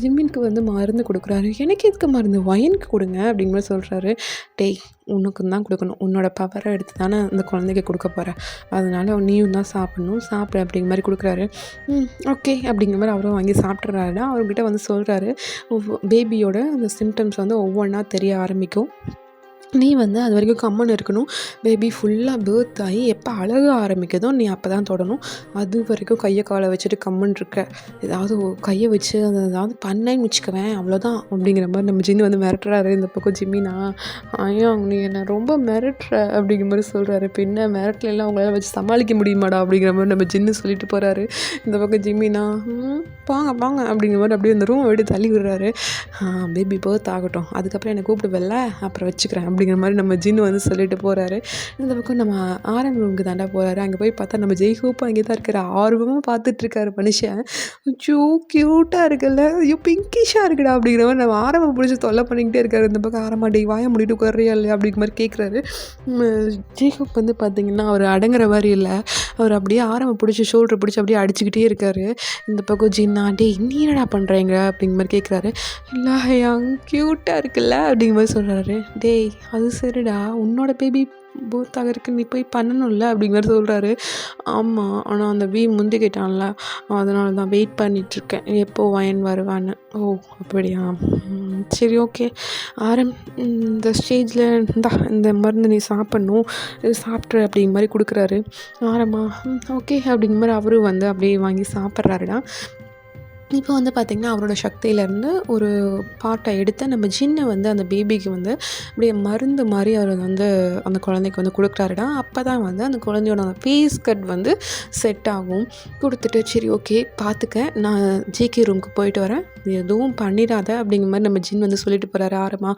ஜிம்மினுக்கு வந்து மருந்து கொடுக்குறாரு. எனக்கு எதுக்கு மருந்து, வயனுக்கு கொடுங்க அப்படிங்கிற மாதிரி சொல்கிறாரு. டேய் உனக்கு தான் கொடுக்கணும், உன்னோட பவரை எடுத்து தானே அந்த குழந்தைக்கு கொடுக்க போகிற, அதனால நீயும் தான் சாப்பிடு அப்படிங்கிற மாதிரி கொடுக்குறாரு. ஓகே அப்படிங்கிற மாதிரி அவரும் வாங்கி சாப்பிட்றாருடா. அவர்கிட்ட வந்து சொல்கிறாரு பேபியோட அந்த சிம்டம்ஸ் வந்து ஒவ்வொன்றா தெரிய ஆரம்பிக்கும், நீ வந்து அது வரைக்கும் கம்முன்னு இருக்கணும். பேபி ஃபுல்லாக பேர்த் ஆகி எப்போ அழக ஆரம்பிக்குதோ நீ அப்போ தான் தொடணும். அது வரைக்கும் கையை காலை வச்சுட்டு கம்முன்னு இருக்க, ஏதாவது கையை வச்சு அதை ஏதாவது பண்ணேன்னு வச்சுக்குவேன் அவ்வளோதான் அப்படிங்கிற மாதிரி நம்ம ஜின்னு வந்து மிரட்டுறாரு. இந்த பக்கம் ஜிம்மினா ஐயா நீ என்னை ரொம்ப மிரட்டுற அப்படிங்கிற மாதிரி சொல்கிறாரு. பின்ன மிரட்டலாம் அவங்களால வச்சு சமாளிக்க முடியுமாடா அப்படிங்கிற மாதிரி நம்ம ஜின்னு சொல்லிட்டு போகிறாரு. இந்த பக்கம் ஜிம்மினா வாங்க அப்படிங்கிற மாதிரி அப்படியே அந்த ரூமை விட்டு தள்ளி விடுறாரு. பேபி பேர்த் ஆகட்டும், அதுக்கப்புறம் என்னை கூப்பிட்டு வெளில அப்புறம் வச்சுக்கிறேன் அப்படிங்கிற மாதிரி நம்ம ஜின்னு வந்து சொல்லிட்டு போகிறாரு. இந்த பக்கம் நம்ம ரூமுக்கு தாண்டா போகிறாரு. அங்கே போய் பார்த்தா நம்ம ஜெய்ஹோப்பும் அங்கே தான் இருக்கிற, ஆர்வமாக பார்த்துட்ருக்காரு மனுஷன். ஐயோ க்யூட்டாக இருக்குல்ல, ஐயோ பிங்கிஷாக இருக்குடா அப்படிங்கிற மாதிரி நம்ம ஆரம்பம் பிடிச்சி தொல்லை பண்ணிக்கிட்டே இருக்காரு. இந்த பக்கம் ஆரமாட்டே வாய முடிட்டு உட்காரியா இல்லையா அப்படிங்கிற மாதிரி கேட்குறாரு. ஜெய்ஹோப் வந்து பார்த்திங்கன்னா அவர் அடங்குற மாதிரி இல்லை, அவர் அப்படியே ஆரம்பம் பிடிச்சி ஷோல்டர் பிடிச்சி அப்படியே அடிச்சுக்கிட்டே இருக்காரு. இந்த பக்கம் ஜின்னா டேய் நீ என்னடா பண்ணுறீங்க அப்படிங்கிற மாதிரி கேட்குறாரு. இல்லை க்யூட்டாக இருக்குல்ல அப்படிங்கிற மாதிரி சொல்கிறாரு. டேய் அது சரிடா, உன்னோட பேபி பூத் ஆகிறதுக்கு நீ போய் பண்ணணும்ல அப்படிங்கிற மாதிரி சொல்கிறாரு. ஆமாம் ஆனால் அந்த முந்திக்கிட்டான்ல, அதனால தான் வெயிட் பண்ணிகிட்ருக்கேன் எப்போ வயன் வருவான்னு. ஓ அப்படியா சரி ஓகே இந்த ஸ்டேஜில் இந்த மருந்து நீ சாப்பிட்ணும், இது சாப்பிட்ரு அப்படிங்கிற மாதிரி கொடுக்குறாரு. ஓகே அப்படிங்கிற மாதிரி அவரும் வந்து அப்படியே வாங்கி சாப்பிட்றாருடா. இப்போ வந்து பார்த்திங்கன்னா அவரோட சக்தியிலேருந்து ஒரு பார்ட்டை எடுத்து நம்ம ஜின்னை வந்து அந்த பேபிக்கு வந்து அப்படியே மருந்து மாதிரி அவர் வந்து அந்த குழந்தைக்கு வந்து கொடுக்குறாருடா. அப்போ தான் வந்து அந்த குழந்தையோட அந்த ஃபேஸ் கட் வந்து செட் ஆகும். கொடுத்துட்டு சரி ஓகே பார்த்துக்க, நான் ஜேகே ரூமுக்கு போயிட்டு வரேன், எதுவும் பண்ணிடாத அப்படிங்கிற மாதிரி நம்ம ஜின் வந்து சொல்லிட்டு போகிறாரு.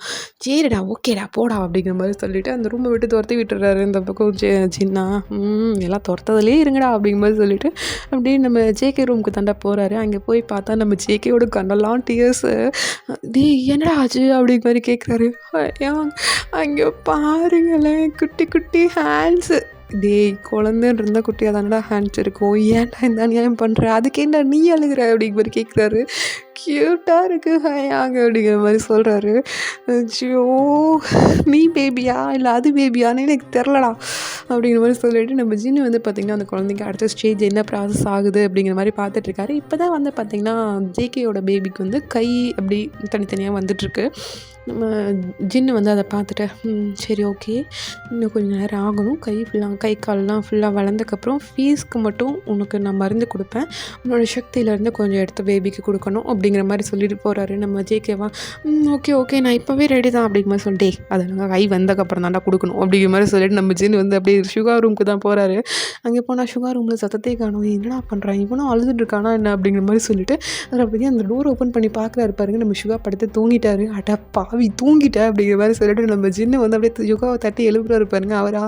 சரிடா ஓகேடா போடா அப்படிங்கிற மாதிரி சொல்லிவிட்டு அந்த ரூமை விட்டு துரத்தி விட்டுறாரு. இந்த பக்கம் ஜின்னா எல்லாம் துரத்ததுலேயே இருங்கடா அப்படிங்கிற மாதிரி சொல்லிவிட்டு அப்படியே நம்ம ஜேகே ரூமுக்கு தாண்டா போகிறாரு. அங்கே போய் பார்த்தா நம்ம ஜேகேயோட கண்ணெல்லாம் டியர்ஸு. என்னடா ஆச்சு அப்படிங்கிற மாதிரி கேட்குறாரு. அங்கே பாருங்களேன் குட்டி குட்டி ஹேண்ட்ஸு டேய் குழந்தைன்னு இருந்தால் குட்டியாக தானடா ஹேண்ட்ஸ் இருக்கும், ஏன்டா இந்த அநியாயம் பண்ணுற, அதுக்கேண்டா நீ அழுகிற அப்படிங்கிற மாதிரி கேட்குறாரு. க்யூட்டாக இருக்குது ஹயாங்க அப்படிங்கிற மாதிரி சொல்கிறாரு. ஐயோ நீ பேபியா இல்லை அது பேபியான்னு எனக்கு தெரிலடா அப்படிங்கிற மாதிரி சொல்லிட்டு நம்ம ஜின்னு வந்து பார்த்திங்கன்னா அந்த குழந்தைக்கு அடுத்த ஸ்டேஜ் என்ன ப்ராசஸ் ஆகுது அப்படிங்கிற மாதிரி பார்த்துட்ருக்காரு. இப்போ தான் வந்து பார்த்திங்கன்னா ஜேகேயோட பேபிக்கு வந்து கை அப்படி தனித்தனியாக வந்துட்டுருக்கு. நம்ம ஜின்னு வந்து அதை பார்த்துட்டு சரி ஓகே, இன்னும் கொஞ்சம் நேரம் ஆகணும், கை கால்லாம் ஃபுல்லாக வளர்ந்ததுக்கப்புறம் ஃபீஸ்க்கு மட்டும் உனக்கு நான் மருந்து கொடுப்பேன், உன்னோட சக்தியிலேருந்து கொஞ்சம் எடுத்து பேபிக்கு கொடுக்கணும் அப்படிங்கிற மாதிரி சொல்லிட்டு போகிறாரு. நம்ம ஜேகேவா ஓகே நான் இப்போவே ரெடி தான் அப்படிங்கிற மாதிரி சொல்லிட்டே அதை நாங்கள் கை வந்ததுக்கப்புறம் தான்டா கொடுக்கணும் அப்படிங்கிற மாதிரி சொல்லிட்டு நம்ம ஜின்னு வந்து அப்படியே சுகர் ரூமுக்கு தான் போகிறாரு. அங்கே போனால் சுகர் ரூமில் சத்தத்தை காணும், என்னடா பண்ணுறான் இவனும் அழுதுட்டு இருக்கானா என்ன அப்படிங்கிற மாதிரி சொல்லிட்டு அதில் பற்றி அந்த டோர் ஓப்பன் பண்ணி பார்க்குறாரு பாருங்க. நம்ம சுகர் படுத்து தூங்கிட்டாரு. அடப்பாவி தூங்கிட்டேன் அப்படிங்கிற மாதிரி சொல்லிட்டு நம்ம ஜின்னு வந்து அப்படியே யுகாவை தட்டி எழுப்புறாரு பாருங்க. அவரா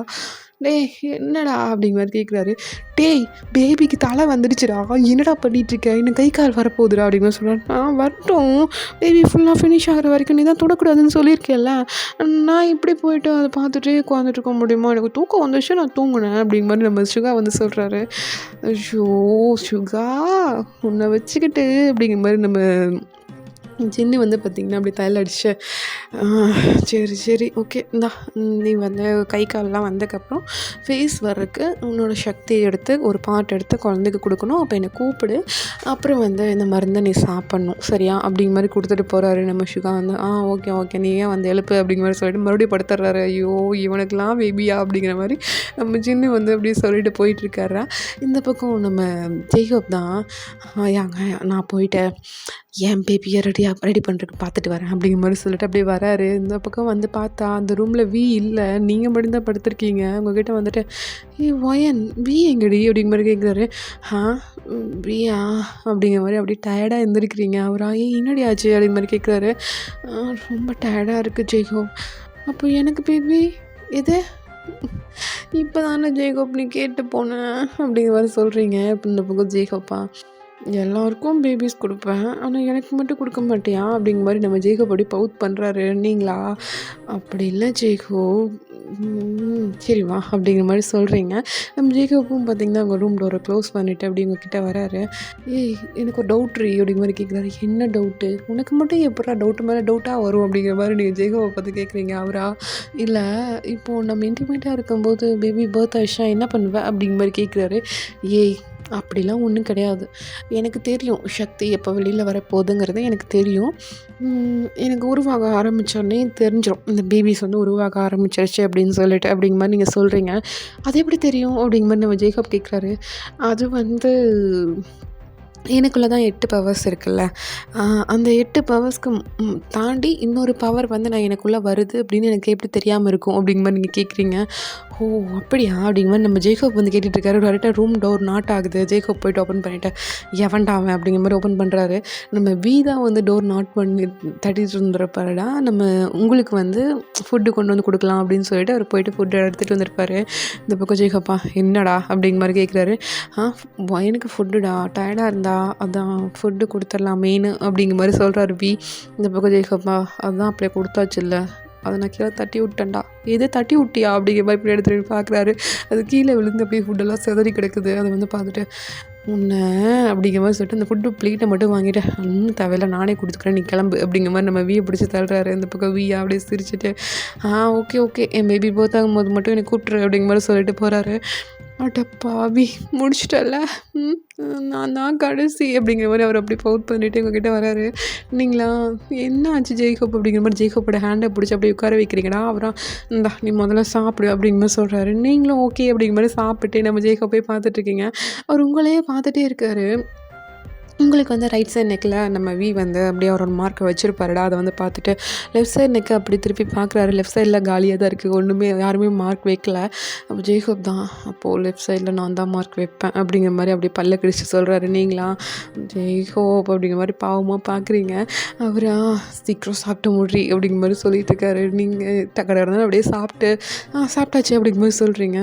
டேய் என்னடா அப்படிங்கிற மாதிரி கேட்குறாரு. டேய் பேபிக்கு தலை வந்துடுச்சுடா, என்னடா பண்ணிகிட்ருக்க, இன்னும் கை கால் வரப்போகுதுடா அப்படிங்கிற மாதிரி சொல்கிறேன். வரட்டும், பேபி ஃபுல்லாக ஃபினிஷ் ஆகிற வரைக்கும் நீ தான் தொடக்கூடாதுன்னு சொல்லியிருக்கேல்ல, நான் இப்படி போயிட்டு அதை பார்த்துட்டே உட்காந்துட்டு இருக்க முடியுமா, எனக்கு தூக்கம் வந்துச்சு நான் தூங்கினேன் அப்படிங்கிற மாதிரி நம்ம சுகா வந்து சொல்கிறாரு. ஐயோ சுகா உன்னை வச்சுக்கிட்டு அப்படிங்கிற மாதிரி நம்ம ஜின்னு வந்து பார்த்திங்கன்னா அப்படி தையல் அடிச்சு சரி ஓகே இந்தா நீ வந்து கை காலெலாம் வந்ததுக்கப்புறம் ஃபேஸ் வர்றதுக்கு உன்னோட சக்தியை எடுத்து ஒரு பார்ட் எடுத்து குழந்தைக்கு கொடுக்கணும், அப்போ என்னை கூப்பிடு, அப்புறம் வந்து இந்த மருந்தை நீ சாப்பிட்ணும் சரியா அப்படிங்கிற மாதிரி கொடுத்துட்டு போகிறாரு. நம்ம சுகா வந்து ஓகே நீ ஏன் வந்து எழுப்பு அப்படிங்கிற மாதிரி சொல்லிட்டு மறுபடியும் படுத்துடுறாரு. ஐயோ இவனுக்கெலாம் பேபியா அப்படிங்கிற மாதிரி நம்ம ஜின்னு வந்து அப்படியே சொல்லிட்டு போயிட்டுருக்காரா. இந்த பக்கம் நம்ம ஜெய்ஹோப் தான் யாங்க நான் போயிட்டேன் என் பேபியை ரெடி பண்ணுறதுக்கு பார்த்துட்டு வரேன் அப்படிங்கிற மாதிரி சொல்லிட்டு அப்படியே வராரு. இந்த பக்கம் வந்து பார்த்தா அந்த ரூமில் வி இல்லை, நீங்கள் மட்டும்தான் படுத்துருக்கீங்க. உங்ககிட்ட வந்துட்டு ஒயன் வி எங்கடி அப்படிங்கிற மாதிரி கேட்குறாரு. வியா அப்படிங்கிற மாதிரி அப்படியே டயர்டாக எழுந்திருக்கிறீங்க. அவரா என்னடி ஆச்சு அப்படிங்கிற மாதிரி கேட்குறாரு. ரொம்ப டயர்டாக இருக்குது ஜெய்கோப். அப்போ எனக்கு பேபி எது இப்போ தானே ஜெய்கோப் நீ கேட்டு போனேன் அப்படிங்கிற மாதிரி சொல்கிறீங்க. இப்போ இந்த பக்கம் ஜெய்கோப்பா எல்லாருக்கும் பேபிஸ் கொடுப்பேன், ஆனால் எனக்கு மட்டும் கொடுக்க மாட்டியா அப்படிங்கிற மாதிரி நம்ம ஜெய்கோப் அப்படி பவுத் பண்ணுறாரு. நீங்களா அப்படி இல்லை ஜெய்கோப், சரி வா அப்படிங்கிற மாதிரி சொல்கிறீங்க. நம்ம ஜெய்கோப்பும் பார்த்திங்கன்னா அவங்க ரூம் டோரை க்ளோஸ் பண்ணிவிட்டு அப்படி உங்ககிட்ட வராரு. எனக்கு ஒரு டவுட்ரி அப்படிங்கிற மாதிரி கேட்குறாரு. என்ன டவுட்டு, உனக்கு மட்டும் எப்படா டவுட்டு மேலே டவுட்டாக வரும் அப்படிங்கிற மாதிரி நீங்கள் ஜெய்கோப்பை பார்த்து கேட்குறீங்க. அவரா இல்லை இப்போது நம்ம இன்டிமேட்டாக இருக்கும்போது பேபி பர்த் ஆயிடுச்சா என்ன பண்ணுவேன் அப்படிங்கிற மாதிரி கேட்குறாரு. அப்படிலாம் ஒன்றும் கிடையாது, எனக்கு தெரியும் சக்தி எப்போ வெளியில் வரப்போகுதுங்கிறது எனக்கு தெரியும். எனக்கு உருவாக ஆரம்பித்தோடனே தெரிஞ்சிடும் இந்த பேபிஸ் வந்து உருவாக ஆரம்பிச்சிருச்சு அப்படின்னு சொல்லிட்டு அப்படிங்கிற மாதிரி நீங்கள் சொல்கிறீங்க. அது எப்படி தெரியும் அப்படிங்கிற மாதிரி நம்ம ஜெய்கோப் கேட்குறாரு. அது வந்து எனக்குள்ளே தான் 8 பவர்ஸ் இருக்குல்ல, அந்த 8 பவர்ஸ்க்கு தாண்டி இன்னொரு பவர் வந்து நான் எனக்குள்ளே வருது அப்படின்னு எனக்கு எப்படி தெரியாமல் இருக்கும் அப்படிங்கிற மாதிரி நீங்கள் கேட்குறீங்க. ஓ அப்படியா அப்படிங்கிற மாதிரி நம்ம ஜெய்கோப் வந்து கேட்டுட்ருக்காரு. டேரெக்டாக ரூம் டோர் நாட் ஆகுது. ஜெய்கோப் போய்ட்டு ஓப்பன் பண்ணிவிட்டு எவன்டா அவன் அப்படிங்கிற மாதிரி ஓப்பன் பண்ணுறாரு. நம்ம தான் வந்து டோர் நாட் பண்ணி தட்டிட்டு இருந்துருப்பாருடா, நம்ம உங்களுக்கு வந்து ஃபுட்டு கொண்டு வந்து கொடுக்கலாம் அப்படின்னு சொல்லிட்டு அவர் போயிட்டு ஃபுட்டு எடுத்துகிட்டு வந்திருப்பாரு. இந்த பக்கம் ஜெய்கோப்பா என்னடா அப்படிங்கிற மாதிரி கேட்குறாரு. எனக்கு ஃபுட்டுடா டயர்டாக இருந்தா அதான் ஃபுட்டு கொடுத்துடலாம் மெயின் அப்படிங்கிற மாதிரி சொல்கிறாரு வி. இந்த பக்கம் ஜெய்கோப்பா அதுதான் அப்படியே கொடுத்தாச்சு இல்லை, அதை நான் கீழே தட்டி விட்டேன்டா. எதே தட்டி விட்டியா அப்படிங்கிற மாதிரி இப்படி எடுத்துகிட்டு பார்க்குறாரு. அது கீழே விழுந்து அப்படியே ஃபுட்டெல்லாம் செதறி கிடக்குது. அதை வந்து பார்த்துட்டு உன்னை அப்படிங்கிற மாதிரி சொல்லிட்டு அந்த ஃபுட்டு ப்ளேட்டை மட்டும் வாங்கிட்டு இன்னும் தேவையில்லை நானே கொடுத்துக்கிறேன் நீ கிளம்பு அப்படிங்கிற மாதிரி நம்ம வீயை பிடிச்சி தள்ளுறாரு. இந்த பக்கம் வீயா அப்படியே சிரிச்சுட்டு ஓகே என் பேபி போத் ஆகும்போது மட்டும் எனக்கு கூப்பிட்ரு அப்படிங்கிற மாதிரி சொல்லிட்டு போகிறாரு. அடப்பாவி முடிச்சிட்டல, நான் தான் கடைசி அப்படிங்கிற மாதிரி அவர் அப்படி பவுட் பண்ணிவிட்டு எங்ககிட்ட வராரு. நீங்களா என்ன ஆச்சு ஜெய்கோப் அப்படிங்கிற மாதிரி ஜெய்கோப்போட ஹேண்டை பிடிச்சி அப்படியே உட்கார வைக்கிறீங்கடா. அவரா இந்தா நீ முதல்ல சாப்பிடு அப்படிங்கிற மாதிரி சொல்கிறாரு. நீங்களும் ஓகே அப்படிங்கிற மாதிரி சாப்பிட்டு நம்ம ஜெய்கோப்பே பார்த்துட்ருக்கீங்க. அவர் உங்களையே பார்த்துட்டே இருக்காரு. உங்களுக்கு வந்து ரைட் சைட் நெக்கில் நம்ம வி வந்து அப்படியே அவரோட மார்க்கை வச்சுருப்பாருடா. அதை வந்து பார்த்துட்டு லெஃப்ட் சைட் நெக்கை அப்படி திருப்பி பார்க்குறாரு. லெஃப்ட் சைடில் காலியாக தான் இருக்குது, ஒன்றுமே யாருமே மார்க் வைக்கல. அப்போ ஜெய்கோப் தான் அப்போது லெஃப்ட் சைடில் நான் தான் மார்க் வைப்பேன் அப்படிங்கிற மாதிரி அப்படியே பல்ல கிழிச்சு சொல்கிறாரு. நீங்களா ஜெய்கோப் அப்படிங்கிற மாதிரி பாவமாக பார்க்குறீங்க. அவரா சீக்கிரம் சாப்பிட்டு முடி அப்படிங்கிற மாதிரி சொல்லிட்டு இருக்காரு. நீங்கள் டக்கடை அப்படியே சாப்பிட்டு சாப்பிட்டாச்சு அப்படிங்கிற மாதிரி சொல்கிறீங்க.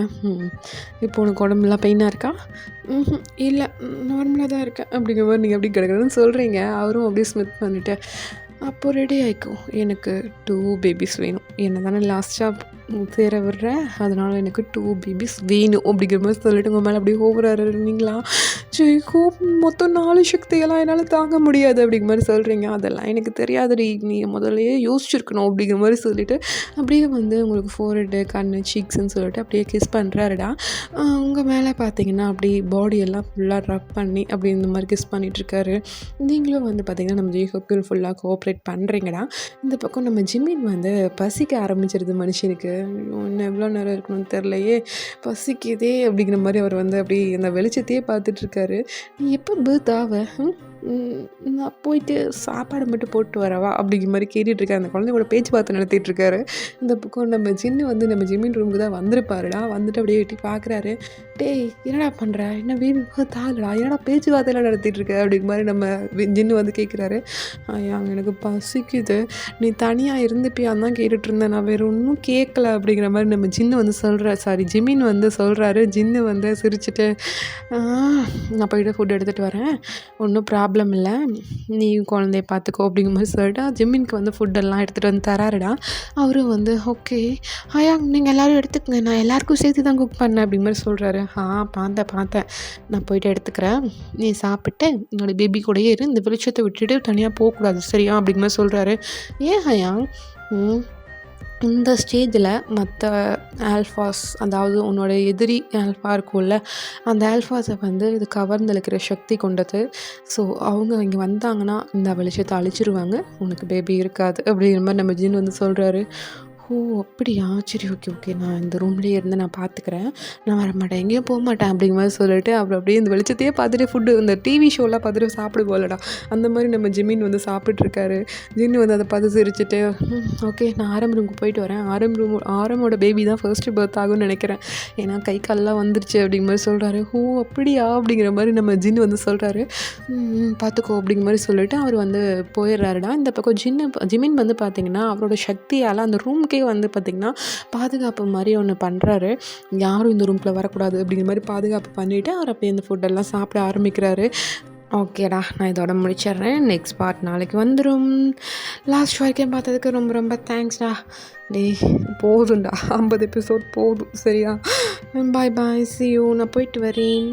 இப்போ உனக்கு உடம்புலாம் பெயினாக இருக்கா? இல்லை நார்மலாக தான் இருக்கேன் அப்படிங்கிற மாதிரி நீங்கள் அப்படி கிடக்குறதுன்னு சொல்கிறீங்க. அவரும் அப்படியே ஸ்மித் பண்ணிவிட்டு அப்போது ரெடி ஆகிக்கும், எனக்கு 2 பேபிஸ் வேணும், என்ன தானே லாஸ்ட்டாக சேர விடுறேன். அதனால எனக்கு 2 பேபிஸ் வேணும் அப்படிங்கிற மாதிரி சொல்லிட்டு உங்கள் மேலே அப்படியே ஓவராக இருந்தீங்களா? சரி மொத்தம் 4 சக்தியெல்லாம் என்னால் தாங்க முடியாது அப்படிங்கிற மாதிரி சொல்கிறீங்க. அதெல்லாம் எனக்கு தெரியாதுடி, நீ முதல்லயே யோசிச்சிருக்கணும் அப்படிங்கிற மாதிரி சொல்லிட்டு அப்படியே வந்து உங்களுக்கு ஃபோர்ஹெட்டு, கண்ணு, சீக்ஸ்ன்னு சொல்லிட்டு அப்படியே கிஸ் பண்ணுறாருடா. உங்கள் மேலே பார்த்தீங்கன்னா அப்படியே பாடியெல்லாம் ஃபுல்லாக ரப் பண்ணி அப்படி இந்த மாதிரி கிஸ் பண்ணிகிட்ருக்காரு. நீங்களும் வந்து பார்த்தீங்கன்னா நம்ம ஜேஹோக்கு ஃபுல்லாக கோஆப்ரேட் பண்ணுறீங்கடா. இந்த பக்கம் நம்ம ஜிம்மின் வந்து பசிக்க ஆரம்பிச்சிருது மனுஷனுக்கு. இன்னும் எவ்வளோ நேரம் இருக்கணும்னு தெரிலையே, பசிக்குதே அப்படிங்கிற மாதிரி அவர் வந்து அப்படி அந்த வெளிச்சத்தையே பார்த்துட்ருக்காரு. நீ எப்போ பர்த் ஆவ? நான் போயிட்டு சாப்பாடு மட்டும் போட்டு வரவா அப்படிங்கிற மாதிரி கேட்டுட்ருக்காரு. அந்த குழந்தையோட பேச்சுவார்த்தை நடத்திட்டுருக்காரு. இந்த பக்கம் நம்ம ஜின்னு வந்து நம்ம ஜிம்மின் ரூமுக்கு தான் வந்திருப்பாருடா. வந்துட்டு அப்படியே எட்டி பார்க்குறாரு. டேய் என்னடா பண்ணுற, என்ன பேபி பர்த் ஆகலடா, என்னடா பேச்சுவார்த்தையெல்லாம் நடத்திட்டுருக்க அப்படிங்கிற மாதிரி நம்ம ஜின்னு வந்து கேட்குறாரு. ஐயாங்க எனக்கு பசிக்குது, நீ தனியாக இருந்துப்பியான்னு தான் கேட்டுட்ருந்தேன், நான் வேறு ஒன்றும் கேட்கல அப்படிங்கிற மாதிரி நம்ம ஜின்னு வந்து ஜிமின் வந்து சொல்கிறாரு. ஜின்னு வந்து சிரிச்சுட்டு நான் போய்ட்டு ஃபுட் எடுத்துகிட்டு வரேன், ஒன்றும் ப்ராப்ளம் இல்லை, நீ குழந்தைய பார்த்துக்கோ அப்படிங்கிற மாதிரி சொல்லிட்டு ஜிம்மினுக்கு வந்து ஃபுட்டெல்லாம் எடுத்துகிட்டு வந்து தராருடா. அவரும் வந்து ஓகே ஐயா நீங்கள் எல்லோரும் எடுத்துக்கங்க, நான் எல்லாேருக்கும் சேர்த்து தான் குக் பண்ணேன் அப்படிங்கிற மாதிரி சொல்கிறாரு. பார்த்தேன், நான் போய்ட்டு எடுத்துக்கிறேன், நீ சாப்பிட்டு என்னோடய பேபி கூடயே இரு, இந்த வெளிச்சத்தை விட்டுட்டு தனியாக போகக்கூடாது சரியா அப்படிங்கிற மாதிரி சொல்கிறாரு. ஏன் ஐயா இந்த ஸ்டேஜில் மற்ற ஆல்ஃபாஸ், அதாவது உன்னோட எதிரி ஆல்ஃபா இருக்கும்ல, அந்த ஆல்ஃபாஸை வந்து இது கவர்ந்தளிக்கிற சக்தி கொண்டது. ஸோ அவங்க இங்கே வந்தாங்கன்னா இந்த வெளிச்சத்தை அழிச்சிருவாங்க, உனக்கு பேபி இருக்காது அப்படிங்கிற மாதிரி நம்ம ஜின் வந்து சொல்கிறாரு. ஓ அப்படியா, சரி ஓகே நான் இந்த ரூம்லேயே இருந்து நான் பார்த்துக்கிறேன், நான் வரமாட்டேன், எங்கேயும் போக மாட்டேன் அப்படிங்கிற மாதிரி சொல்லிட்டு அப்புறம் அப்படியே இந்த வெளிச்சத்தையே பார்த்துட்டு ஃபுட்டு இந்த டிவி ஷோலாம் பார்த்துட்டு சாப்பிடுவோம்லடா, அந்த மாதிரி நம்ம ஜிம்மின் வந்து சாப்பிட்ருக்காரு. ஜின்னு வந்து அதை பார்த்து சிரிச்சுட்டு ஓகே நான் ஆரம் ரூமுக்கு போயிட்டு வரேன், ஆரமோட பேபி தான் ஃபர்ஸ்ட்டு பர்த் ஆகும்னு நினைக்கிறேன், ஏன்னா கை கால்லாம் வந்துருச்சு அப்படிங்கிற மாதிரி சொல்கிறாரு. ஓ அப்படியா அப்படிங்கிற மாதிரி நம்ம ஜின்னு வந்து சொல்கிறாரு. பார்த்துக்கோ அப்படிங்கிற மாதிரி சொல்லிட்டு அவர் வந்து போயிடுறாருடா. இந்த பக்கம் ஜிமின் வந்து பார்த்திங்கன்னா அவரோட சக்தியால் அந்த ரூமுக்கே வந்து பார்த்திங்கன்னா பாதுகாப்பு மாதிரி ஒன்று பண்ணுறாரு. யாரும் இந்த ரூம்குள்ளே வரக்கூடாது அப்படிங்கிற மாதிரி பாதுகாப்பு பண்ணிவிட்டு அவர் அப்படியே இந்த ஃபுட்டெல்லாம் சாப்பிட ஆரம்பிக்கிறாரு. ஓகேடா, நான் இதோட முடிச்சிடுறேன். நெக்ஸ்ட் பார்ட் நாளைக்கு வந்துடும். லாஸ்ட் வரைக்கும் பார்த்ததுக்கு ரொம்ப ரொம்ப தேங்க்ஸ்டா. டேய் போதும்டா, 50 எபிசோட் போதும் சரியா? பாய் சி யூ, நான் போயிட்டு வரேன்.